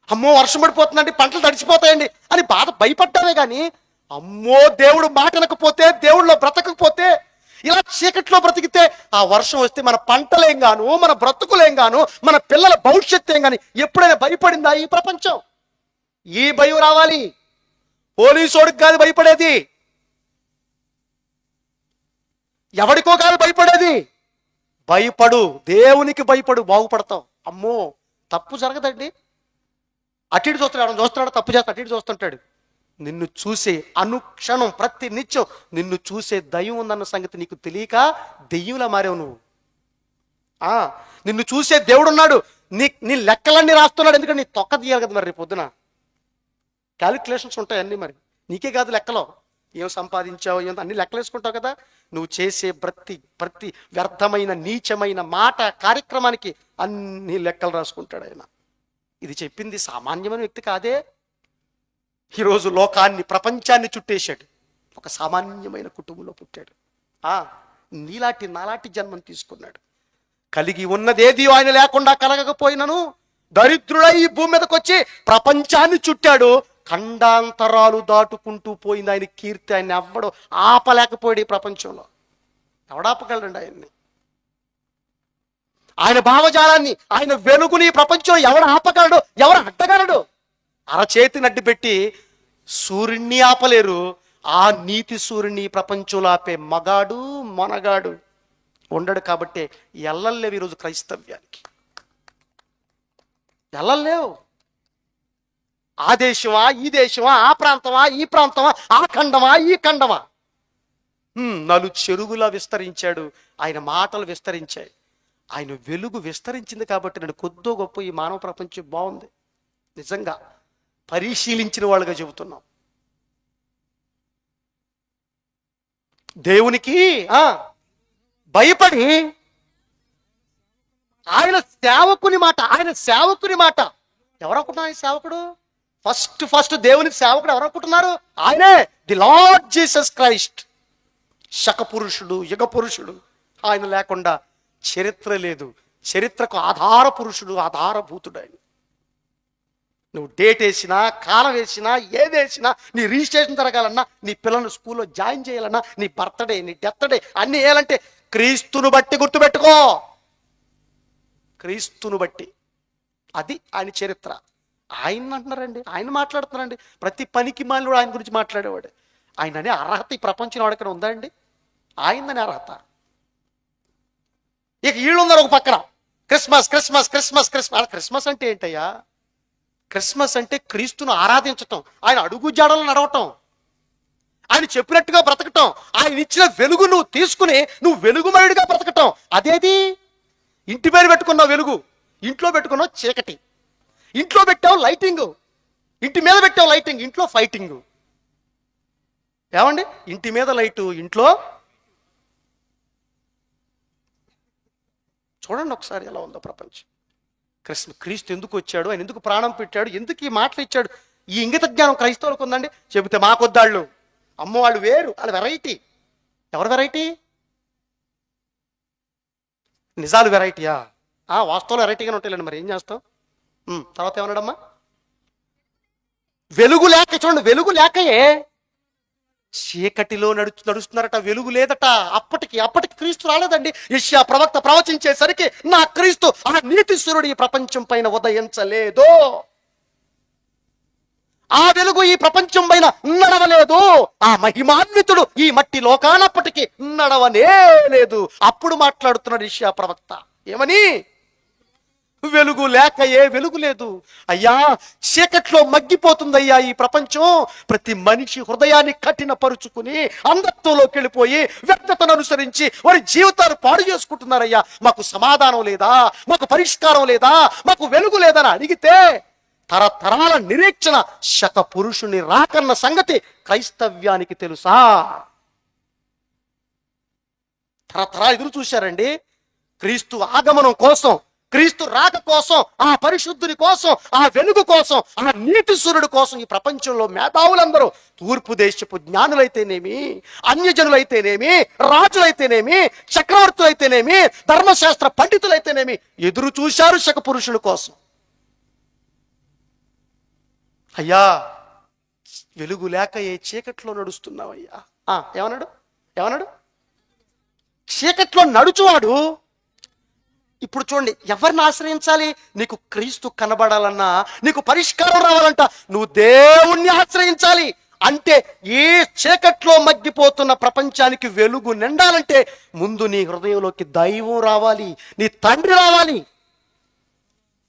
అమ్మో వర్షం పడిపోతుందండి, పంటలు తడిచిపోతాయండి అని భయపడ్డావే కానీ అమ్మో దేవుడు మాట అనకపోతే, దేవుడిలో బ్రతకకపోతే, ఇలా చీకట్లో బ్రతికితే ఆ వర్షం వస్తే మన పంటలేం గాను, మన బ్రతుకులేం గాను, మన పిల్లల భవిష్యత్తు ఏం గాని ఎప్పుడైనా భయపడిందా ఈ ప్రపంచం? ఈ భయం రావాలి. పోలీసోడికి కాదు భయపడేది, ఎవడికో కాదు భయపడేది. భయపడు, దేవునికి భయపడు, బాగుపడతావు. అమ్మో తప్పు జరగదండి. అటు ఇటు చూస్తున్నాడు, తప్పు చేస్తాడు, అటు ఇటు చూస్తుంటాడు. నిన్ను చూసే అనుక్షణం ప్రతి నిత్యం నిన్ను చూసే దయ్యం ఉందన్న సంగతి నీకు తెలియక దెయ్యంలా మారావు నువ్వు. నిన్ను చూసే దేవుడు ఉన్నాడు, నీ లెక్కలన్నీ రాస్తున్నాడు. ఎందుకంటే నీ తొక్క తీయాలి కదా మరి రేపు పొద్దున. క్యాలిక్యులేషన్స్ ఉంటాయి అన్నీ. మరి నీకే కాదు లెక్కలో, ఏం సంపాదించావు ఏం అన్ని లెక్కలు వేసుకుంటావు కదా. నువ్వు చేసే ప్రతి వ్యర్థమైన నీచమైన మాట కార్యక్రమానికి అన్ని లెక్కలు రాసుకుంటాడు ఆయన. ఇది చెప్పింది సామాన్యమైన వ్యక్తి కాదే. ఈరోజు లోకాన్ని ప్రపంచాన్ని చుట్టేశాడు. ఒక సామాన్యమైన కుటుంబంలో పుట్టాడు. నీలాంటి నాలాంటి జన్మను తీసుకున్నాడు. కలిగి ఉన్నదేది ఆయన లేకుండా కలగకపోయినను దరిద్రుడై ఈ భూమి మీదకి వచ్చి ప్రపంచాన్ని చుట్టాడు. ఖండాంతరాలు దాటుకుంటూ పోయింది ఆయన కీర్తి. ఆయన ఎవ్వడు ఆపలేకపోయాడు ఈ ప్రపంచంలో. ఎవడాపగలడండి ఆయన్ని? ఆయన భావజాలాన్ని, ఆయన వెలుగుని ప్రపంచంలో ఎవడు ఆపగలడు? ఎవరు అడ్డగలడు? అరచేతిని అడ్డు పెట్టి సూర్యుడిని ఆపలేరు. ఆ నీతి సూర్యుని ప్రపంచంలో ఆపే మగాడు మొనగాడు ఉండడు. కాబట్టి ఎల్లలేవు ఈరోజు క్రైస్తవ్యానికి. ఎల్లలేవు. ఆ దేశమా, ఈ దేశమా, ఆ ప్రాంతమా, ఈ ప్రాంతమా, ఆ ఖండమా, ఈ ఖండమా. చెరుగులా విస్తరించాడు. ఆయన మాటలు విస్తరించాయి. ఆయన వెలుగు విస్తరించింది కాబట్టి నేను కొద్దో గొప్ప ఈ మానవ ప్రపంచం బాగుంది. నిజంగా పరిశీలించిన వాళ్ళుగా చెబుతున్నాం. దేవునికి భయపడి ఆయన సేవకుని మాట, ఆయన సేవకుని మాట. ఎవరనుకుంటున్నారు ఆయన సేవకుడు? ఫస్ట్ దేవుని సేవకుడు ఎవరనుకుంటున్నారు? ఆయనే, ది లార్డ్ జీసస్ క్రైస్ట్. శక పురుషుడు, యుగ పురుషుడు. ఆయన లేకుండా చరిత్ర లేదు. చరిత్రకు ఆధార పురుషుడు, ఆధారభూతుడు ఆయన. నువ్వు డేట్ వేసినా, కాలం వేసినా, ఏది వేసినా, నీ రిజిస్ట్రేషన్ జరగాలన్నా, నీ పిల్లల్ని స్కూల్లో జాయిన్ చేయాలన్నా, నీ బర్త్డే, నీ డెత్ డే అన్నీ వేయాలంటే క్రీస్తును బట్టి గుర్తుపెట్టుకో. క్రీస్తును బట్టి. అది ఆయన చరిత్ర. ఆయన అంటున్నారండి, ఆయన మాట్లాడుతున్నారండి. ప్రతి పనికి మాలిన ఆయన గురించి మాట్లాడేవాడు. ఆయన అనే అర్హత ఈ ప్రపంచంలో వాడికైనా ఉందా అండి? ఆయనదనే అర్హత. ఇక వీళ్ళు ఉన్నారు ఒక పక్కన, Christmas Christmas Christmas Christmas. Christmas అంటే ఏంటయ్యా? క్రిస్మస్ అంటే క్రీస్తును ఆరాధించటం, ఆయన అడుగు జాడలు నడవటం, ఆయన చెప్పినట్టుగా బ్రతకటం, ఆయన ఇచ్చిన వెలుగు నువ్వు తీసుకుని నువ్వు వెలుగుమయుడిగా బ్రతకటం. అదేది? ఇంటి మీద పెట్టుకున్నావు వెలుగు, ఇంట్లో పెట్టుకున్నావు చీకటి. ఇంట్లో పెట్టావు లైటింగ్, ఇంటి మీద పెట్టావు లైటింగ్, ఇంట్లో ఫైటింగ్. ఏమండి? ఇంటి మీద లైటు, ఇంట్లో. చూడండి ఒకసారి ఎలా ఉందో ప్రపంచం. క్రీస్తు ఎందుకు వచ్చాడు, ఆయన ఎందుకు ప్రాణం పెట్టాడు, ఎందుకు ఈ మాటలు ఇచ్చాడు, ఈ ఇంగిత జ్ఞానం క్రైస్తవులకు ఉందండి? చెబితే మాకొద్దాళ్ళు, అమ్మ వాళ్ళు వేరు, వాళ్ళు వెరైటీ. ఎవరు వెరైటీ? నిజాలు వెరైటీయా? వాస్తవాలు వెరైటీగానే ఉంటాయిలేండి, మరి ఏం చేస్తాం. తర్వాత ఏమన్నాడమ్మా? వెలుగు లేక. చూడండి, వెలుగు లేకయే చీకటిలో నడుస్తున్నారట, వెలుగు లేదట. అప్పటికి క్రీస్తు రాలేదండి. యెషయా ప్రవక్త ప్రవచించేసరికి నా క్రీస్తు ఆ నీతి సూర్యుడు ఈ ప్రపంచం పైన ఉదయించలేదు, ఆ వెలుగు ఈ ప్రపంచం పైన నడవలేదు, ఆ మహిమాన్వితుడు ఈ మట్టి లోకానప్పటికీ నడవనే లేదు. అప్పుడు మాట్లాడుతున్నాడు యెషయా ప్రవక్త ఏమని? వెలుగు లేకయే వెలుగు లేదు అయ్యా, చీకట్లో మగ్గిపోతుందయ్యా ఈ ప్రపంచం. ప్రతి మనిషి హృదయాన్ని కఠినపరుచుకుని అంధత్వంలోకి వెళ్ళిపోయి వ్యక్తతను అనుసరించి వారి జీవితాలు పాడు చేసుకుంటున్నారయ్యా. మాకు సమాధానం లేదా, మాకు పరిష్కారం లేదా, మాకు వెలుగు లేదని అడిగితే తరతరాల నిరీక్షణ శక పురుషుని రాకన్న సంగతి క్రైస్తవ్యానికి తెలుసా? తరతరాలు ఎదురు చూశారండి క్రీస్తు ఆగమనం కోసం, క్రీస్తు రాక కోసం, ఆ పరిశుద్ధుని కోసం, ఆ వెలుగు కోసం, ఆ నీతి సూర్యుడి కోసం. ఈ ప్రపంచంలో మేధావులందరూ, తూర్పు దేశపు జ్ఞానులైతేనేమి, అన్యజనులైతేనేమి, రాజులైతేనేమి, చక్రవర్తులైతేనేమి, ధర్మశాస్త్ర పండితులైతేనేమి ఎదురు చూశారు శక పురుషుని కోసం. అయ్యా, వెలుగు లేక ఏ చీకట్లో నడుస్తున్నావయ్యా. ఏమన్నాడు? చీకట్లో నడుచువాడు. ఇప్పుడు చూడండి, ఎవరిని ఆశ్రయించాలి? నీకు క్రీస్తు కనబడాలన్నా, నీకు పరిష్కారం రావాలంట, నువ్వు దేవుణ్ణి ఆశ్రయించాలి. అంటే ఈ చీకట్లో మగ్గిపోతున్న ప్రపంచానికి వెలుగు నిండాలంటే ముందు నీ హృదయంలోకి దైవం రావాలి, నీ తండ్రి రావాలి.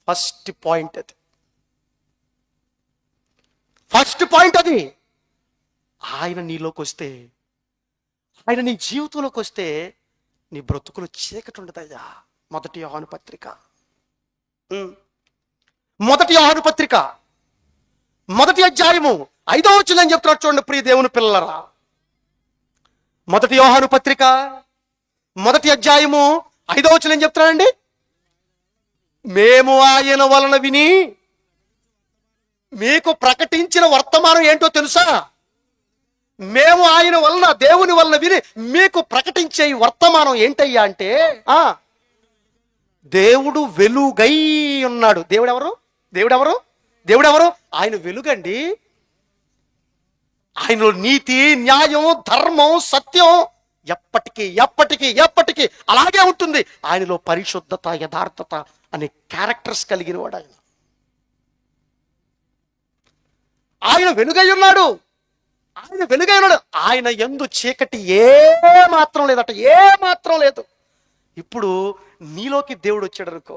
ఫస్ట్ పాయింట్ అది. ఆయన నీలోకి వస్తే, ఆయన నీ జీవితంలోకి వస్తే నీ బ్రతుకులు చీకటి ఉండదయ్యా. మొదటి యోహాను పత్రిక మొదటి అధ్యాయము 5వ వచనం చెప్తున్నాడు. చూడండి ప్రియ దేవుని పిల్లరా, మొదటి యోహాను పత్రిక మొదటి అధ్యాయము 5వ వచనం చెప్తున్నాడండి. మేము ఆయన వలన విని మీకు ప్రకటించిన వర్తమానం ఏంటో తెలుసా? మేము ఆయన వలన, దేవుని వలన విని మీకు ప్రకటించే వర్తమానం ఏంటయ్యా అంటే, దేవుడు వెలుగై ఉన్నాడు. దేవుడెవరు? ఆయన వెలుగండి. ఆయనలో నీతి, న్యాయం, ధర్మం, సత్యం ఎప్పటికీ అలాగే ఉంటుంది. ఆయనలో పరిశుద్ధత, యథార్థత అనే క్యారెక్టర్స్ కలిగిన వాడు ఆయన. ఆయన వెలుగై ఉన్నాడు. ఆయన యందు చీకటి ఏ మాత్రం లేదు. ఇప్పుడు నీలోకి దేవుడు వచ్చాడు అనుకో,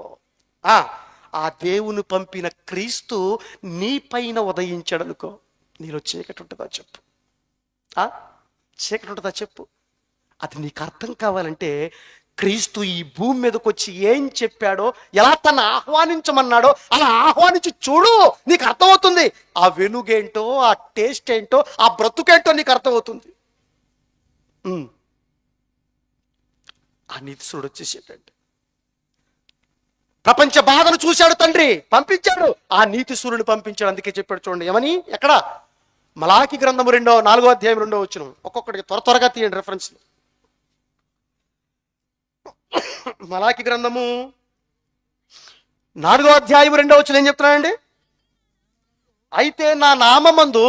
ఆ దేవుని పంపిన క్రీస్తు నీ పైన ఉదయించాడు అనుకో, నీలో చీకటి ఉంటుందా చెప్పు? అది నీకు అర్థం కావాలంటే క్రీస్తు ఈ భూమి మీదకి వచ్చి ఏం చెప్పాడో, ఎలా తను ఆహ్వానించమన్నాడో అలా ఆహ్వానించి చూడు, నీకు అర్థమవుతుంది. ఆ వెలుగేంటో, ఆ టేస్ట్ ఏంటో, ఆ బ్రతుకేంటో నీకు అర్థమవుతుంది. ఆ నీతిసుడు వచ్చేసేటండి. ప్రపంచ బాధను చూశాడు తండ్రి, పంపించాడు. ఆ నీతి సూర్యుని పంపించాడు. అందుకే చెప్పాడు చూడండి ఏమని, ఎక్కడ? మలాకి గ్రంథము 4వ అధ్యాయం 2వ వచనం. ఒక్కొక్కటి త్వరగా తీయండి రెఫరెన్స్. మలాకి గ్రంథము 4వ అధ్యాయం 2వ వచనం ఏం చెప్తున్నానండి? అయితే నా నామమందు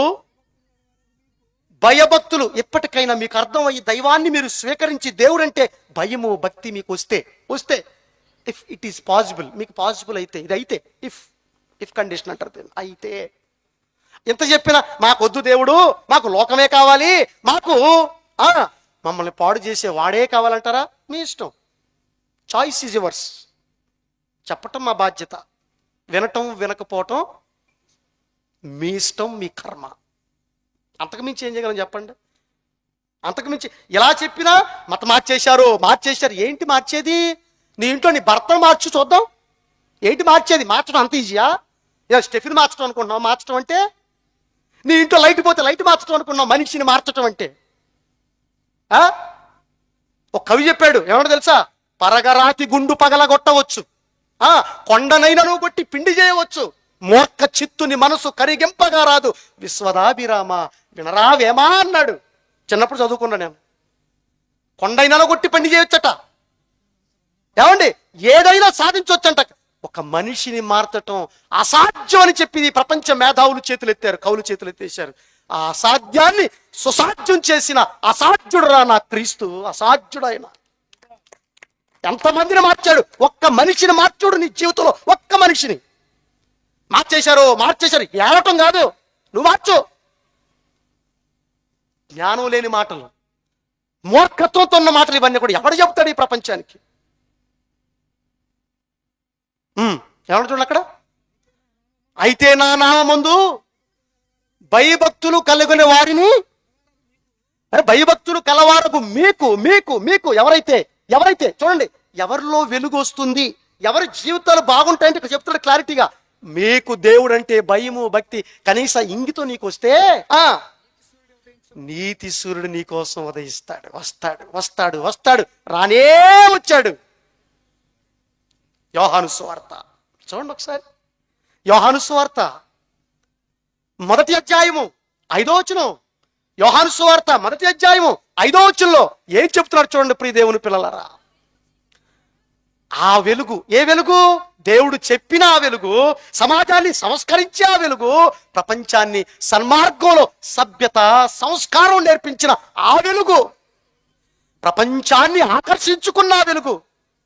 భయభక్తులు, ఎప్పటికైనా మీకు అర్థమయ్యి దైవాన్ని మీరు స్వీకరించి దేవుడంటే భయము భక్తి మీకు వస్తే ఇఫ్ ఇట్ ఈస్ పాసిబుల్, మీకు పాసిబుల్ అయితే, ఇది అయితే ఇఫ్ కండిషన్ అంటారు. అయితే ఎంత చెప్పినా మాకొద్దు దేవుడు, మాకు లోకమే కావాలి, మాకు మమ్మల్ని పాడు చేసే వాడే కావాలంటారా? మీ ఇష్టం. Choice is yours. చెప్పటం మా బాధ్యత, వినటం వినకపోవటం మీ ఇష్టం, మీ కర్మ. అంతకుమించి ఏం చేయగలం చెప్పండి? అంతకుమించి ఇలా చెప్పినా మతం మార్చేశారు. ఏంటి మార్చేది? నీ ఇంట్లో నీ భర్తను మార్చు చూద్దాం. ఏంటి మార్చేది? మార్చడం అంత ఈజీయా? స్టెఫిన్ మార్చడం అనుకుంటున్నావు? మార్చడం అంటే నీ ఇంట్లో లైట్ పోతే లైట్ మార్చడం అనుకున్నావు. మనిషిని మార్చడం అంటే ఒక కవి చెప్పాడు, ఏమన్నా తెలుసా? పరగరాతి గుండు పగలగొట్టవచ్చు, కొండనైనను కొట్టి పిండి చేయవచ్చు, మూర్ఖ చిత్తుని మనసు కరిగింపగా రాదు, విశ్వదాభిరామ వినరావేమా అన్నాడు. చిన్నప్పుడు చదువుకున్నా నేను. కొండైనా కొట్టి పిండి చేయొచ్చట. ఏమండి? ఏదైనా సాధించవచ్చంట. ఒక మనిషిని మార్చటం అసాధ్యం అని చెప్పి ప్రపంచ మేధావులు చేతులెత్తారు, కవులు చేతులెత్తేశారు. ఆ అసాధ్యాన్ని సుసాధ్యం చేసిన అసాధ్యుడు రా నా క్రీస్తు. అసాధ్యుడు ఆయన. ఎంతమందిని మార్చాడు? ఒక్క మనిషిని మార్చాడు నీ జీవితంలో. ఒక్క మనిషిని మార్చేశారు. ఏడటం కాదు, నువ్వు మార్చు. జ్ఞానం లేని మాటలు, మూర్ఖత్వంతో ఉన్న మాటలు ఇవన్నీ కూడా ఎవడు చెబుతాడు ఈ ప్రపంచానికి? ఏమన్నా చూడండి అక్కడ. అయితే నా నామందు భయభక్తులు కలుగుని వారిని, భయభక్తులు కలవారకు మీకు మీకు మీకు ఎవరైతే చూడండి, ఎవరిలో వెలుగు వస్తుంది, ఎవరి జీవితాలు బాగుంటాయంటే ఇక్కడ చెప్తాడు క్లారిటీగా. మీకు దేవుడు అంటే భయము భక్తి కనీస ఇంగితో నీకు వస్తే నీతి సూర్యుడు నీ కోసం ఉదయిస్తాడు. వస్తాడు రానే వచ్చాడు. యోహాను సువార్త చూడండి ఒకసారి. యోహాను సువార్త 1వ అధ్యాయము 5వ వచనం. యోహాను సువార్త 1వ అధ్యాయము 5వ వచనంలో ఏం చెప్తున్నాడు చూడండి ప్రియ దేవుని పిల్లలారా. ఆ వెలుగు, ఏ వెలుగు? దేవుడు చెప్పిన ఆ వెలుగు, సమాజాన్ని సంస్కరించే ఆ వెలుగు, ప్రపంచాన్ని సన్మార్గంలో సభ్యత సంస్కారం నేర్పించిన ఆ వెలుగు, ప్రపంచాన్ని ఆకర్షించుకున్న ఆ వెలుగు.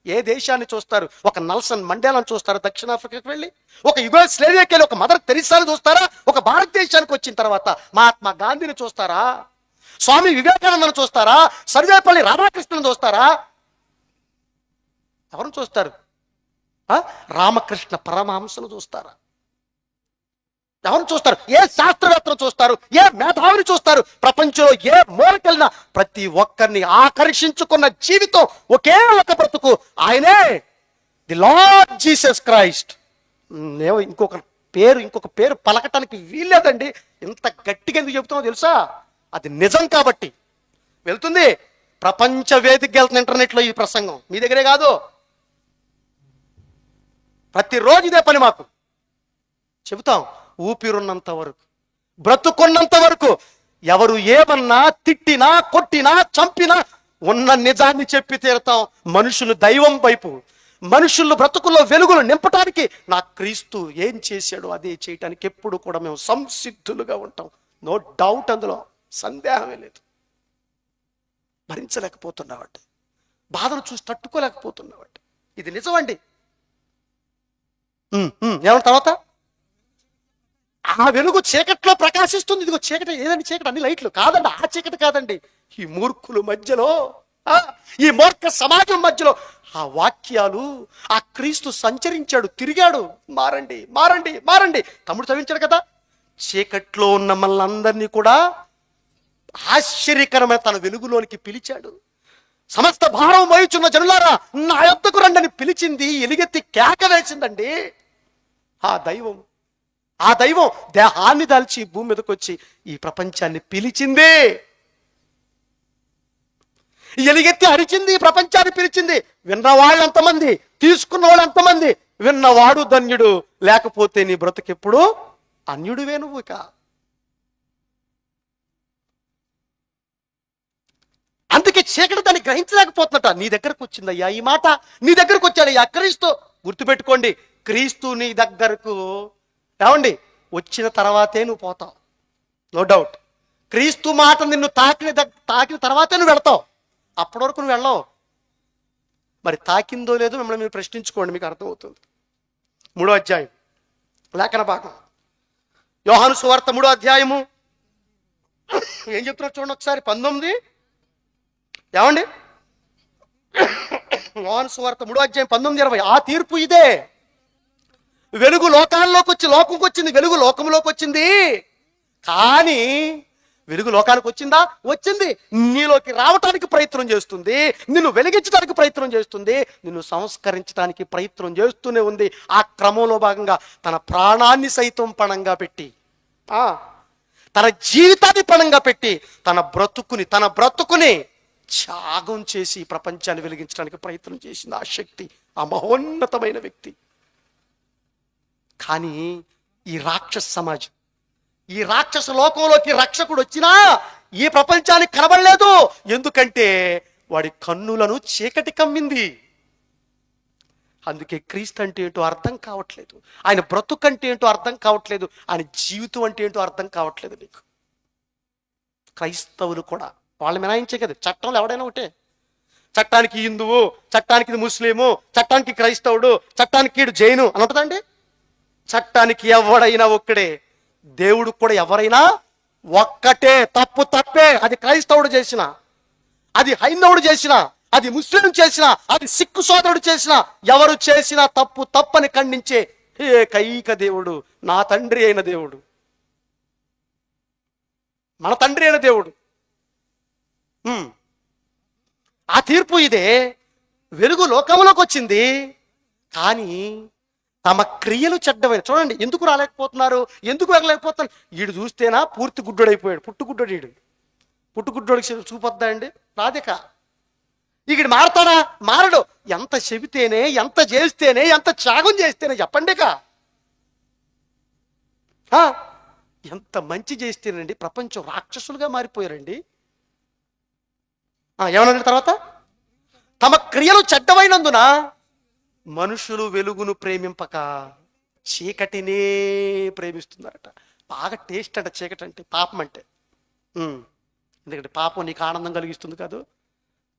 ఏ దేశాన్ని చూస్తారు? ఒక నెల్సన్ మండేలాను చూస్తారా దక్షిణాఫ్రికాకి వెళ్ళి? ఒక యుగోస్లేవియాకి వెళ్ళి ఒక మదర్ తెరిసాను చూస్తారా? ఒక భారతదేశానికి వచ్చిన తర్వాత మహాత్మా గాంధీని చూస్తారా? స్వామి వివేకానందను చూస్తారా? సర్వేపల్లి రాధాకృష్ణను చూస్తారా? ఎవరిని చూస్తారు? రామకృష్ణ పరమహంసను చూస్తారా? ఎవరిని చూస్తారు? ఏ శాస్త్రవేత్తను చూస్తారు? ఏ మేధావిని చూస్తారు? ప్రపంచంలో ఏ మూలకెళ్ళినా ప్రతి ఒక్కరిని ఆకర్షించుకున్న జీవితం ఒకే ఒక బ్రతుకు, ఆయనే ది లార్డ్ జీసస్ క్రైస్ట్. ఇంకొక పేరు పలకటానికి వీల్లేదండి. ఇంత గట్టిగా ఎందుకు చెబుతామో తెలుసా? అది నిజం కాబట్టి వెళ్తుంది. ప్రపంచ వేదికకి వెళ్తున్న ఇంటర్నెట్లో ఈ ప్రసంగం. మీ దగ్గరే కాదు, ప్రతిరోజు ఇదే పని మాకు. చెబుతాం ఊపిరున్నంత వరకు, బ్రతుకున్నంత వరకు. ఎవరు ఏమన్నా, తిట్టినా, కొట్టినా, చంపినా ఉన్న నిజాన్ని చెప్పి తీరుతాం. మనుషులు దైవం వైపు, మనుషులు బ్రతుకుల్లో వెలుగులు నింపటానికి నా క్రీస్తు ఏం చేశాడో అదే చేయటానికి ఎప్పుడు కూడా మేము సంసిద్ధులుగా ఉంటాం. నో డౌట్, అందులో సందేహమే లేదు. భరించలేకపోతున్నావండి, బాధను చూసి తట్టుకోలేకపోతున్నావండి. ఇది నిజమండి. ఏమన్నా తర్వాత ఆ వెలుగు చీకట్లో ప్రకాశిస్తుంది. ఇదిగో చీకటి, ఏదండి చీకటి? అన్ని లైట్లు కాదండి, ఆ చీకటి కాదండి. ఈ మూర్ఖుల మధ్యలో, ఈ మూర్ఖ సమాజం మధ్యలో ఆ వాక్యాలు, ఆ క్రీస్తు సంచరించాడు, తిరిగాడు. మారండి మారండి మారండి. తమ్ముడు చదివించాడు కదా, చీకట్లో ఉన్న మనందరినీ కూడా ఆశ్చర్యకరమైన తన వెలుగులోనికి పిలిచాడు. సమస్త భారం వహించున్న జనులారా నా యొద్దకు రండి అని పిలిచింది, ఎలుగెత్తి కేక వేసిందండి. ఆ దైవం దేహాన్ని దాల్చి భూమి మీదకి వచ్చి ఈ ప్రపంచాన్ని పిలిచింది. ఎలుగెత్తి అరిచింది, ఈ ప్రపంచాన్ని పిలిచింది. విన్న వాళ్ళు ఎంతమంది, తీసుకున్న వాళ్ళు ఎంతమంది? విన్నవాడు ధన్యుడు, లేకపోతే నీ బ్రతుకెప్పుడు అన్యుడివే నువ్వు. ఇక అందుకే చీకటి దాన్ని గ్రహించలేకపోతున్నట. నీ దగ్గరకు వచ్చిందయ్యా ఈ మాట, నీ దగ్గరకు వచ్చాడయ్యా క్రీస్తు. గుర్తుపెట్టుకోండి, క్రీస్తు నీ దగ్గరకు ఏమండి వచ్చిన తర్వాతే నువ్వు పోతావు, నో డౌట్. క్రీస్తు మాట నిన్ను తాకిన తర్వాతే నువ్వు వెళతావు, అప్పటి వరకు నువ్వు వెళ్ళవు. మరి తాకిందో లేదో మిమ్మల్ని మీరు ప్రశ్నించుకోండి, మీకు అర్థమవుతుంది. 3వ అధ్యాయం లేఖన భాగం, యోహాను సువార్త 3వ అధ్యాయము ఏం చెప్తున్నారు చూడండి ఒకసారి. 19 ఏమండి, యోహాను సువార్త 3వ అధ్యాయం 19-20. ఆ తీర్పు ఇదే, వెలుగు లోకంలోకి వచ్చింది, వెలుగు లోకంలోకి వచ్చింది. కానీ వెలుగు లోకానికి వచ్చిందా? వచ్చింది. నీలోకి రావటానికి ప్రయత్నం చేస్తుంది, నిన్ను వెలిగించడానికి ప్రయత్నం చేస్తుంది, నిన్ను సంస్కరించడానికి ప్రయత్నం చేస్తూనే ఉంది. ఆ క్రమంలో భాగంగా తన ప్రాణాన్ని సైతం పణంగా పెట్టి, తన జీవితాన్ని పణంగా పెట్టి తన బ్రతుకుని త్యాగం చేసి ప్రపంచాన్ని వెలిగించడానికి ప్రయత్నం చేసింది ఆ శక్తి, ఆ మహోన్నతమైన వ్యక్తి. కానీ ఈ రాక్షస సమాజం, ఈ రాక్షస లోకంలోకి రక్షకుడు వచ్చినా ఈ ప్రపంచానికి కనబడలేదు. ఎందుకంటే వాడి కన్నులను చీకటి కమ్మింది. అందుకే క్రీస్తు అంటే ఏంటో అర్థం కావట్లేదు, ఆయన బ్రతుకు అంటే ఏంటో అర్థం కావట్లేదు, ఆయన జీవితం అంటే ఏంటో అర్థం కావట్లేదు నీకు. క్రైస్తవులు కూడా వాళ్ళు మినాయించే కదా, చట్టంలో ఎవడైనా ఒకటే. చట్టానికి హిందువు, చట్టానికి ముస్లిము, చట్టానికి క్రైస్తవుడు, చట్టానికి జైను అని ఉంటుందండి. చట్టానికి ఎవడైనా ఒక్కడే, దేవుడు కూడా ఎవరైనా ఒక్కటే. తప్పు తప్పే, అది క్రైస్తవుడు చేసిన, అది హైందవుడు చేసిన, అది ముస్లిం చేసిన, అది సిక్కు సోదరుడు చేసిన, ఎవరు చేసినా తప్పు తప్పని ఖండించే ఏకైక దేవుడు నా తండ్రి అయిన దేవుడు, మన తండ్రి అయిన దేవుడు. ఆ తీర్పు ఇదే, వెలుగు లోకంలోకి వచ్చింది కానీ తమ క్రియలు చెడ్డమైన. చూడండి ఎందుకు రాలేకపోతున్నారు, ఎందుకు వెళ్ళలేకపోతున్నారు. వీడు చూస్తేనా పూర్తి గుడ్డోడైపోయాడు, పుట్టుగుడ్డోడు. వీడు పుట్టుగుడ్డోడికి చూపొద్దా అండి? రాధిక ఈడు మారతాడా? మారడు. ఎంత చెబితేనే, ఎంత చేస్తేనే, ఎంత త్యాగం చేస్తేనే చెప్పండిక. ఎంత మంచి చేస్తేనండి ప్రపంచం రాక్షసులుగా మారిపోయారండి. ఏమన్నా తర్వాత, తమ క్రియలు చెడ్డమైనందున మనుషులు వెలుగును ప్రేమింపక చీకటినే ప్రేమిస్తున్నారట. బాగా టేస్ట్ అంట చీకటి అంటే, పాపం అంటే. ఎందుకంటే పాపం నీకు ఆనందం కలిగిస్తుంది కాదు,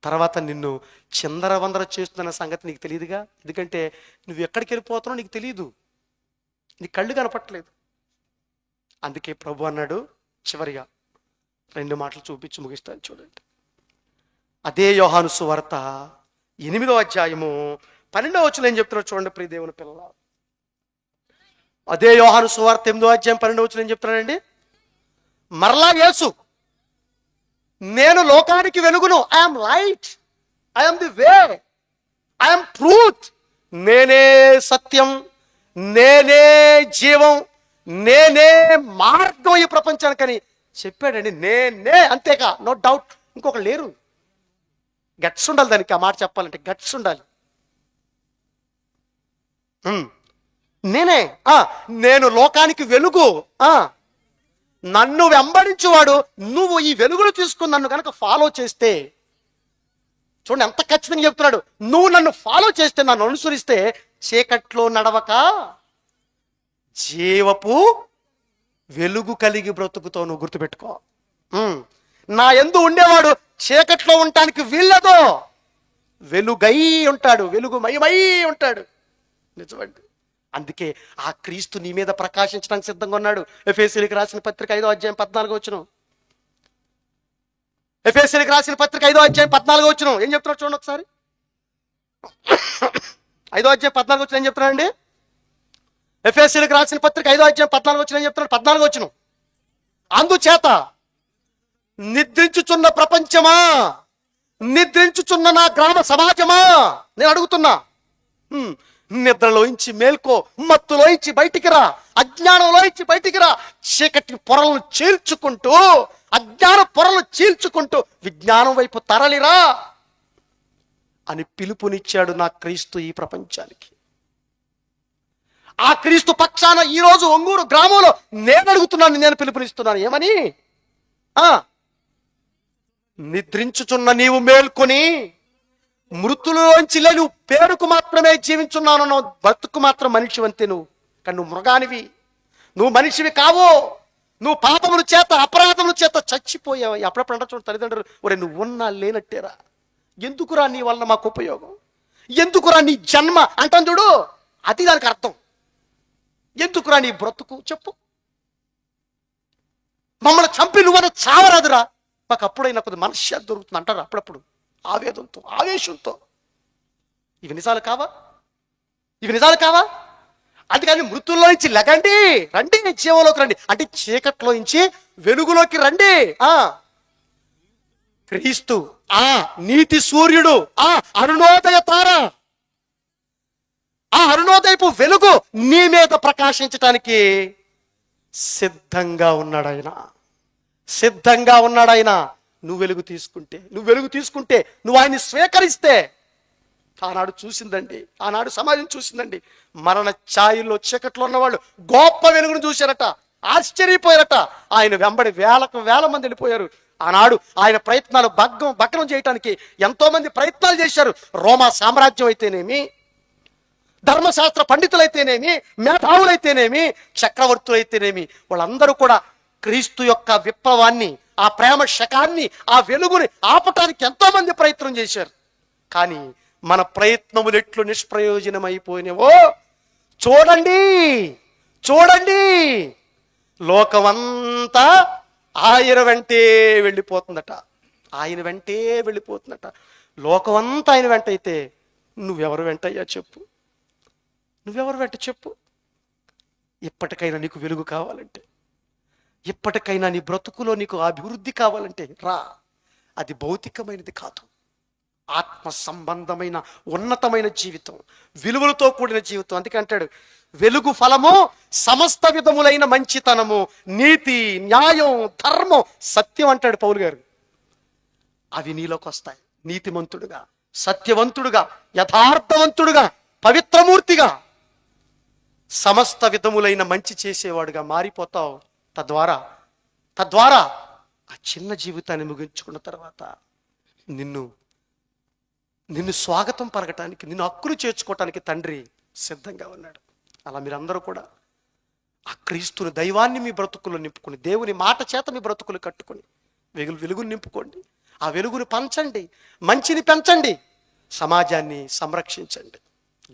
తర్వాత నిన్ను చిందరవందర చేస్తుందన్న సంగతి నీకు తెలియదుగా. ఎందుకంటే నువ్వు ఎక్కడికి వెళ్ళిపోతున్నావు నీకు తెలియదు, నీ కళ్ళు కనపట్టలేదు. అందుకే ప్రభు అన్నాడు చివరిగా 2 మాటలు చూపించి ముగిస్తాను చూడండి. అదే యోహాను సువార్త 8వ అధ్యాయము 12వ వచనం ఏం చెప్తున్నాడు చూడండి ప్రియ దేవుని పిల్లల. అదే యోహాను సువార్త 8వ అధ్యాయం 12వ వచనం ఏం చెప్తున్నాడండి? మరలా యేసు, నేను లోకానికి వెలుగును, I'm light, I'm the way, I'm truth, నేనే సత్యం, నేనే జీవం, నేనే మార్గం ఈ ప్రపంచానికని చెప్పాడండి. నేనే, అంతేకా, నో డౌట్. ఇంకొకరు లేరు. గట్స్ ఉండాలి దానికి, ఆ మాట చెప్పాలంటే గట్స్ ఉండాలి. నేనే, నేను లోకానికి వెలుగు, నన్ను వెంబడించువాడు, నువ్వు ఈ వెలుగును తీసుకుని నన్ను కనుక ఫాలో చేస్తే, చూడండి ఎంత ఖచ్చితంగా చెప్తున్నాడు, నువ్వు నన్ను ఫాలో చేస్తే, నన్ను అనుసరిస్తే చీకట్లో నడవక జీవపు వెలుగు కలిగి బ్రతుకుతావు. నువ్వు గుర్తుపెట్టుకో. నా యందు ఉండేవాడు చీకట్లో ఉండటానికి వీల్లేదు, వెలుగై ఉంటాడు, వెలుగుమయమై ఉంటాడు. నిజమండి. అందుకే ఆ క్రీస్తు నీ మీద ప్రకాశించడానికి సిద్ధంగా ఉన్నాడు. ఎఫెసీయులకు రాసిన పత్రిక 5వ అధ్యాయం 14వ వచనం. ఎఫెసీయులకు రాసిన పత్రిక 5వ అధ్యాయం 14వ వచనం ఏం చెప్తున్నాడు చూడండి ఒకసారి. 5వ అధ్యాయం 14వ వచనం ఏం చెప్తున్నాడండి? ఎఫెసీయులకు రాసిన పత్రిక 5వ అధ్యాయం 14వ వచనం ఏం చెప్తున్నాడు? 14వ వచనం, అందుచేత నిద్రించుచున్న ప్రపంచమా, నిద్రించుచున్న నా గ్రామ సమాజమా, నేను అడుగుతున్నా, నిద్రలోంచి మేల్కో, మత్తులోంచి బయటికి రా, అజ్ఞానంలోంచి బయటికి రా, చీకటి పొరలను చీల్చుకుంటూ, అజ్ఞాన పొరలు చీల్చుకుంటూ విజ్ఞానం వైపు తరలిరా అని పిలుపునిచ్చాడు నా క్రీస్తు ఈ ప్రపంచానికి. ఆ క్రీస్తు పక్షాన ఈరోజు ఒంగూరు గ్రామంలో నేను అడుగుతున్నాను, నేను పిలుపునిస్తున్నాను. ఏమని? నిద్రించుచున్న నీవు మేల్కొని మృతులోంచి నువ్వు పేరుకు మాత్రమే జీవించున్నాను, బతుకు మాత్రం మనిషి అంతే నువ్వు. కానీ నువ్వు మృగానివి, నువ్వు మనిషివి కావు. నువ్వు పాపముల చేత అపరాధముల చేత చచ్చిపోయావు. అప్పుడప్పుడు అంటారు చూడు తల్లిదండ్రులు, ఒరే నువ్వు ఉన్నా లేనట్టేరా, ఎందుకురా నీ వల్ల మాకు ఉపయోగం, ఎందుకురా నీ జన్మ అంటాను చూడు, అది దానికి అర్థం. ఎందుకురా నీ బ్రతుకు చెప్పు, మమ్మల్ని చంపి నువ్వన్న చావరాదురా, మాకు అప్పుడైనా కొద్ది మనశ్శాంతి దొరుకుతుంది అంటారు అప్పుడప్పుడు ఆవేదంతో ఆవేశంతో. ఇవి నిజాలు కావా? ఇవి నిజాలు కావా? అందుకని మృతుల్లోంచి లెగండి, రండి, జీవంలోకి రండి అంటే చీకట్లోంచి వెలుగులోకి రండి. క్రీస్తు నీతి సూర్యుడు, అరుణోదయ తార, అరుణోదయపు వెలుగు నీ మీద ప్రకాశించటానికి సిద్ధంగా ఉన్నాడు ఆయన, సిద్ధంగా ఉన్నాడు ఆయన. నువ్వు వెలుగు తీసుకుంటే నువ్వు ఆయన్ని స్వీకరిస్తే, ఆనాడు చూసిందండి, ఆనాడు సమాజం చూసిందండి, మరణ ఛాయల్లో చీకట్లో ఉన్నవాళ్ళు గొప్ప వెలుగును చూశారట, ఆశ్చర్యపోయారట. ఆయన వెంబడి వేల మంది వెళ్ళిపోయారు. ఆనాడు ఆయన ప్రయత్నాలు భగ్నం చేయటానికి ఎంతో మంది ప్రయత్నాలు చేశారు. రోమా సామ్రాజ్యం అయితేనేమి, ధర్మశాస్త్ర పండితులైతేనేమి, మేధావులైతేనేమి, చక్రవర్తులైతేనేమి, వాళ్ళందరూ కూడా క్రీస్తు యొక్క విప్లవాన్ని, ఆ ప్రేమ శకాన్ని, ఆ వెలుగుని ఆపటానికి ఎంతో మంది ప్రయత్నం చేశారు. కానీ మన ప్రయత్నములు ఎట్లు నిష్ప్రయోజనమైపోయినవో చూడండి, లోకమంతా ఆయన వెంటే వెళ్ళిపోతుందట, లోకమంతా ఆయన వెంట అయితే నువ్వెవరు వెంటయ్యా చెప్పు, నువ్వెవరు వెంట చెప్పు? ఇప్పటికైనా నీకు వెలుగు కావాలంటే, ఇప్పటికైనా నీ బ్రతుకులో నీకు అభివృద్ధి కావాలంటే రా. అది భౌతికమైనది కాదు, ఆత్మ సంబంధమైన ఉన్నతమైన జీవితం, విలువలతో కూడిన జీవితం. అందుకే అంటాడు, వెలుగు ఫలము సమస్త విధములైన మంచితనము, నీతి, న్యాయం, ధర్మం, సత్యం అంటాడు పౌలు గారు. అవి నీలోకి వస్తాయి. నీతిమంతుడుగా, సత్యవంతుడుగా, యథార్థవంతుడుగా, పవిత్రమూర్తిగా, సమస్త విధములైన మంచి చేసేవాడుగా మారిపోతావు. తద్వారా ఆ చిన్న జీవితాన్ని ముగించుకున్న తర్వాత నిన్ను స్వాగతం పలకటానికి, నిన్ను హక్కును చేర్చుకోవటానికి తండ్రి సిద్ధంగా ఉన్నాడు. అలా మీరందరూ కూడా ఆ క్రీస్తుని, దైవాన్ని మీ బ్రతుకుల్లో నింపుకొని, దేవుని మాట చేత మీ బ్రతుకులు కట్టుకొని వెలుగును నింపుకోండి. ఆ వెలుగుని పంచండి, మంచిని పెంచండి, సమాజాన్ని సంరక్షించండి.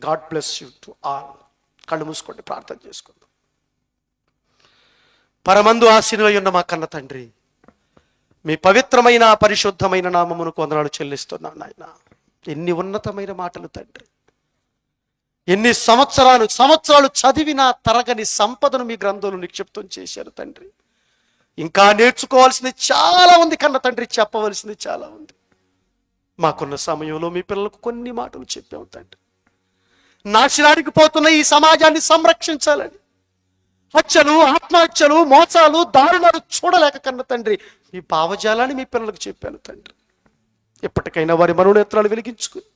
God bless you to all. కళ్ళు మూసుకోండి, ప్రార్థన చేసుకుందాం. పరమందు ఆశీనులై ఉన్న మా కన్న తండ్రి, మీ పవిత్రమైన పరిశుద్ధమైన నామమునకు వందనాలు చెల్లిస్తున్నాను నాయన. ఎన్ని ఉన్నతమైన మాటలు తండ్రి, ఎన్ని సంవత్సరాలు చదివిన తరగని సంపదను మీ గ్రంథంలో నిక్షిప్తం చేశారు తండ్రి. ఇంకా నేర్చుకోవాల్సింది చాలా ఉంది కన్న తండ్రి, చెప్పవలసింది చాలా ఉంది. మాకున్న సమయంలో మీ పిల్లలకు కొన్ని మాటలు చెప్పాము తండ్రి. నాశనానికి పోతున్న ఈ సమాజాన్ని సంరక్షించాలని, హత్యలు, ఆత్మహత్యలు, మోసాలు, దారుణాలు చూడలేక కన్న తండ్రి మీ భావజాలాన్ని మీ పిల్లలకు చెప్పాను తండ్రి. ఎప్పటికైనా వారి మనోనేత్రాలు వెలిగించుకుని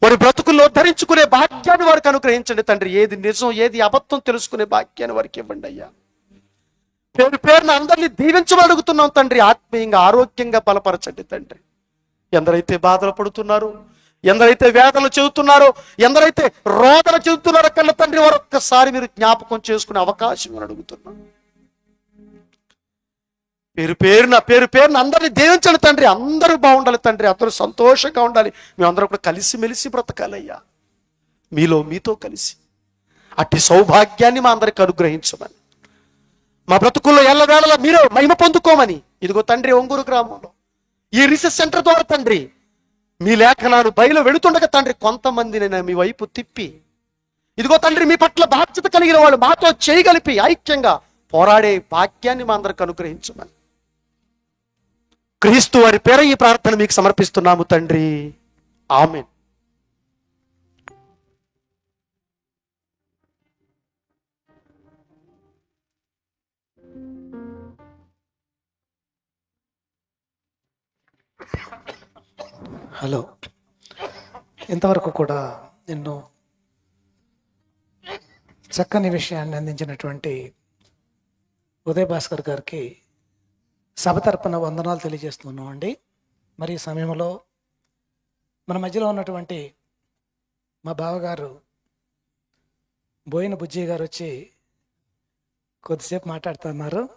వారి బ్రతుకుల్లో ధరించుకునే భాగ్యాన్ని వారికి అనుగ్రహించండి తండ్రి. ఏది నిజం, ఏది అబద్ధం తెలుసుకునే భాగ్యాన్ని వారికి ఇవ్వండి అయ్యా. పేరున అందరినీ దీవించమని అడుగుతున్నాం తండ్రి. ఆత్మీయంగా, ఆరోగ్యంగా బలపరచండి తండ్రి. ఎందరైతే బాధలు పడుతున్నారో, ఎందరైతే వేదనలు చెబుతున్నారో, ఎందరైతే రోదన చెబుతున్నారో కన్న తండ్రి, వారు ఒక్కసారి మీరు జ్ఞాపకం చేసుకునే అవకాశం అని అడుగుతున్నాం. పేరున అందరినీ దీవించండి తండ్రి. అందరూ బాగుండాలి తండ్రి, అందరూ సంతోషంగా ఉండాలి. మేమందరం కూడా కలిసిమెలిసి బ్రతకాలయ్యా, మీతో కలిసి. అట్టి సౌభాగ్యాన్ని మా అందరికి అనుగ్రహించమని, మా బ్రతుకుల్లో ఎల్లవేళలా మీరు మహిమ పొందుకోమని. ఇదిగో తండ్రి, ఒంగూరు గ్రామంలో ఈ రీసెర్చ్ సెంటర్ ద్వారా తండ్రి మీ లేఖనాలు బయలు వెళుతుండగా తండ్రి, కొంతమందిని మీ వైపు తిప్పి, ఇదిగో తండ్రి మీ పట్ల బాధ్యత కలిగిన వాళ్ళు మాతో చేయగలిపి ఐక్యంగా పోరాడే భాగ్యాన్ని మా అందరికి అనుగ్రహించమని క్రీస్తు వారి పేర ఈ ప్రార్థన మీకు సమర్పిస్తున్నాము తండ్రి. ఆమేన్. హలో, ఇంతవరకు కూడా ఎన్నో చక్కని విషయాన్ని అందించినటువంటి ఉదయ్ భాస్కర్ గారికి సభ తరపున వందనాలు తెలియజేస్తున్నాం అండి. మరి ఈ సమయంలో మన మధ్యలో ఉన్నటువంటి మా బావగారు బోయిన బుజ్జి గారు వచ్చి కొద్దిసేపు మాట్లాడుతున్నారు.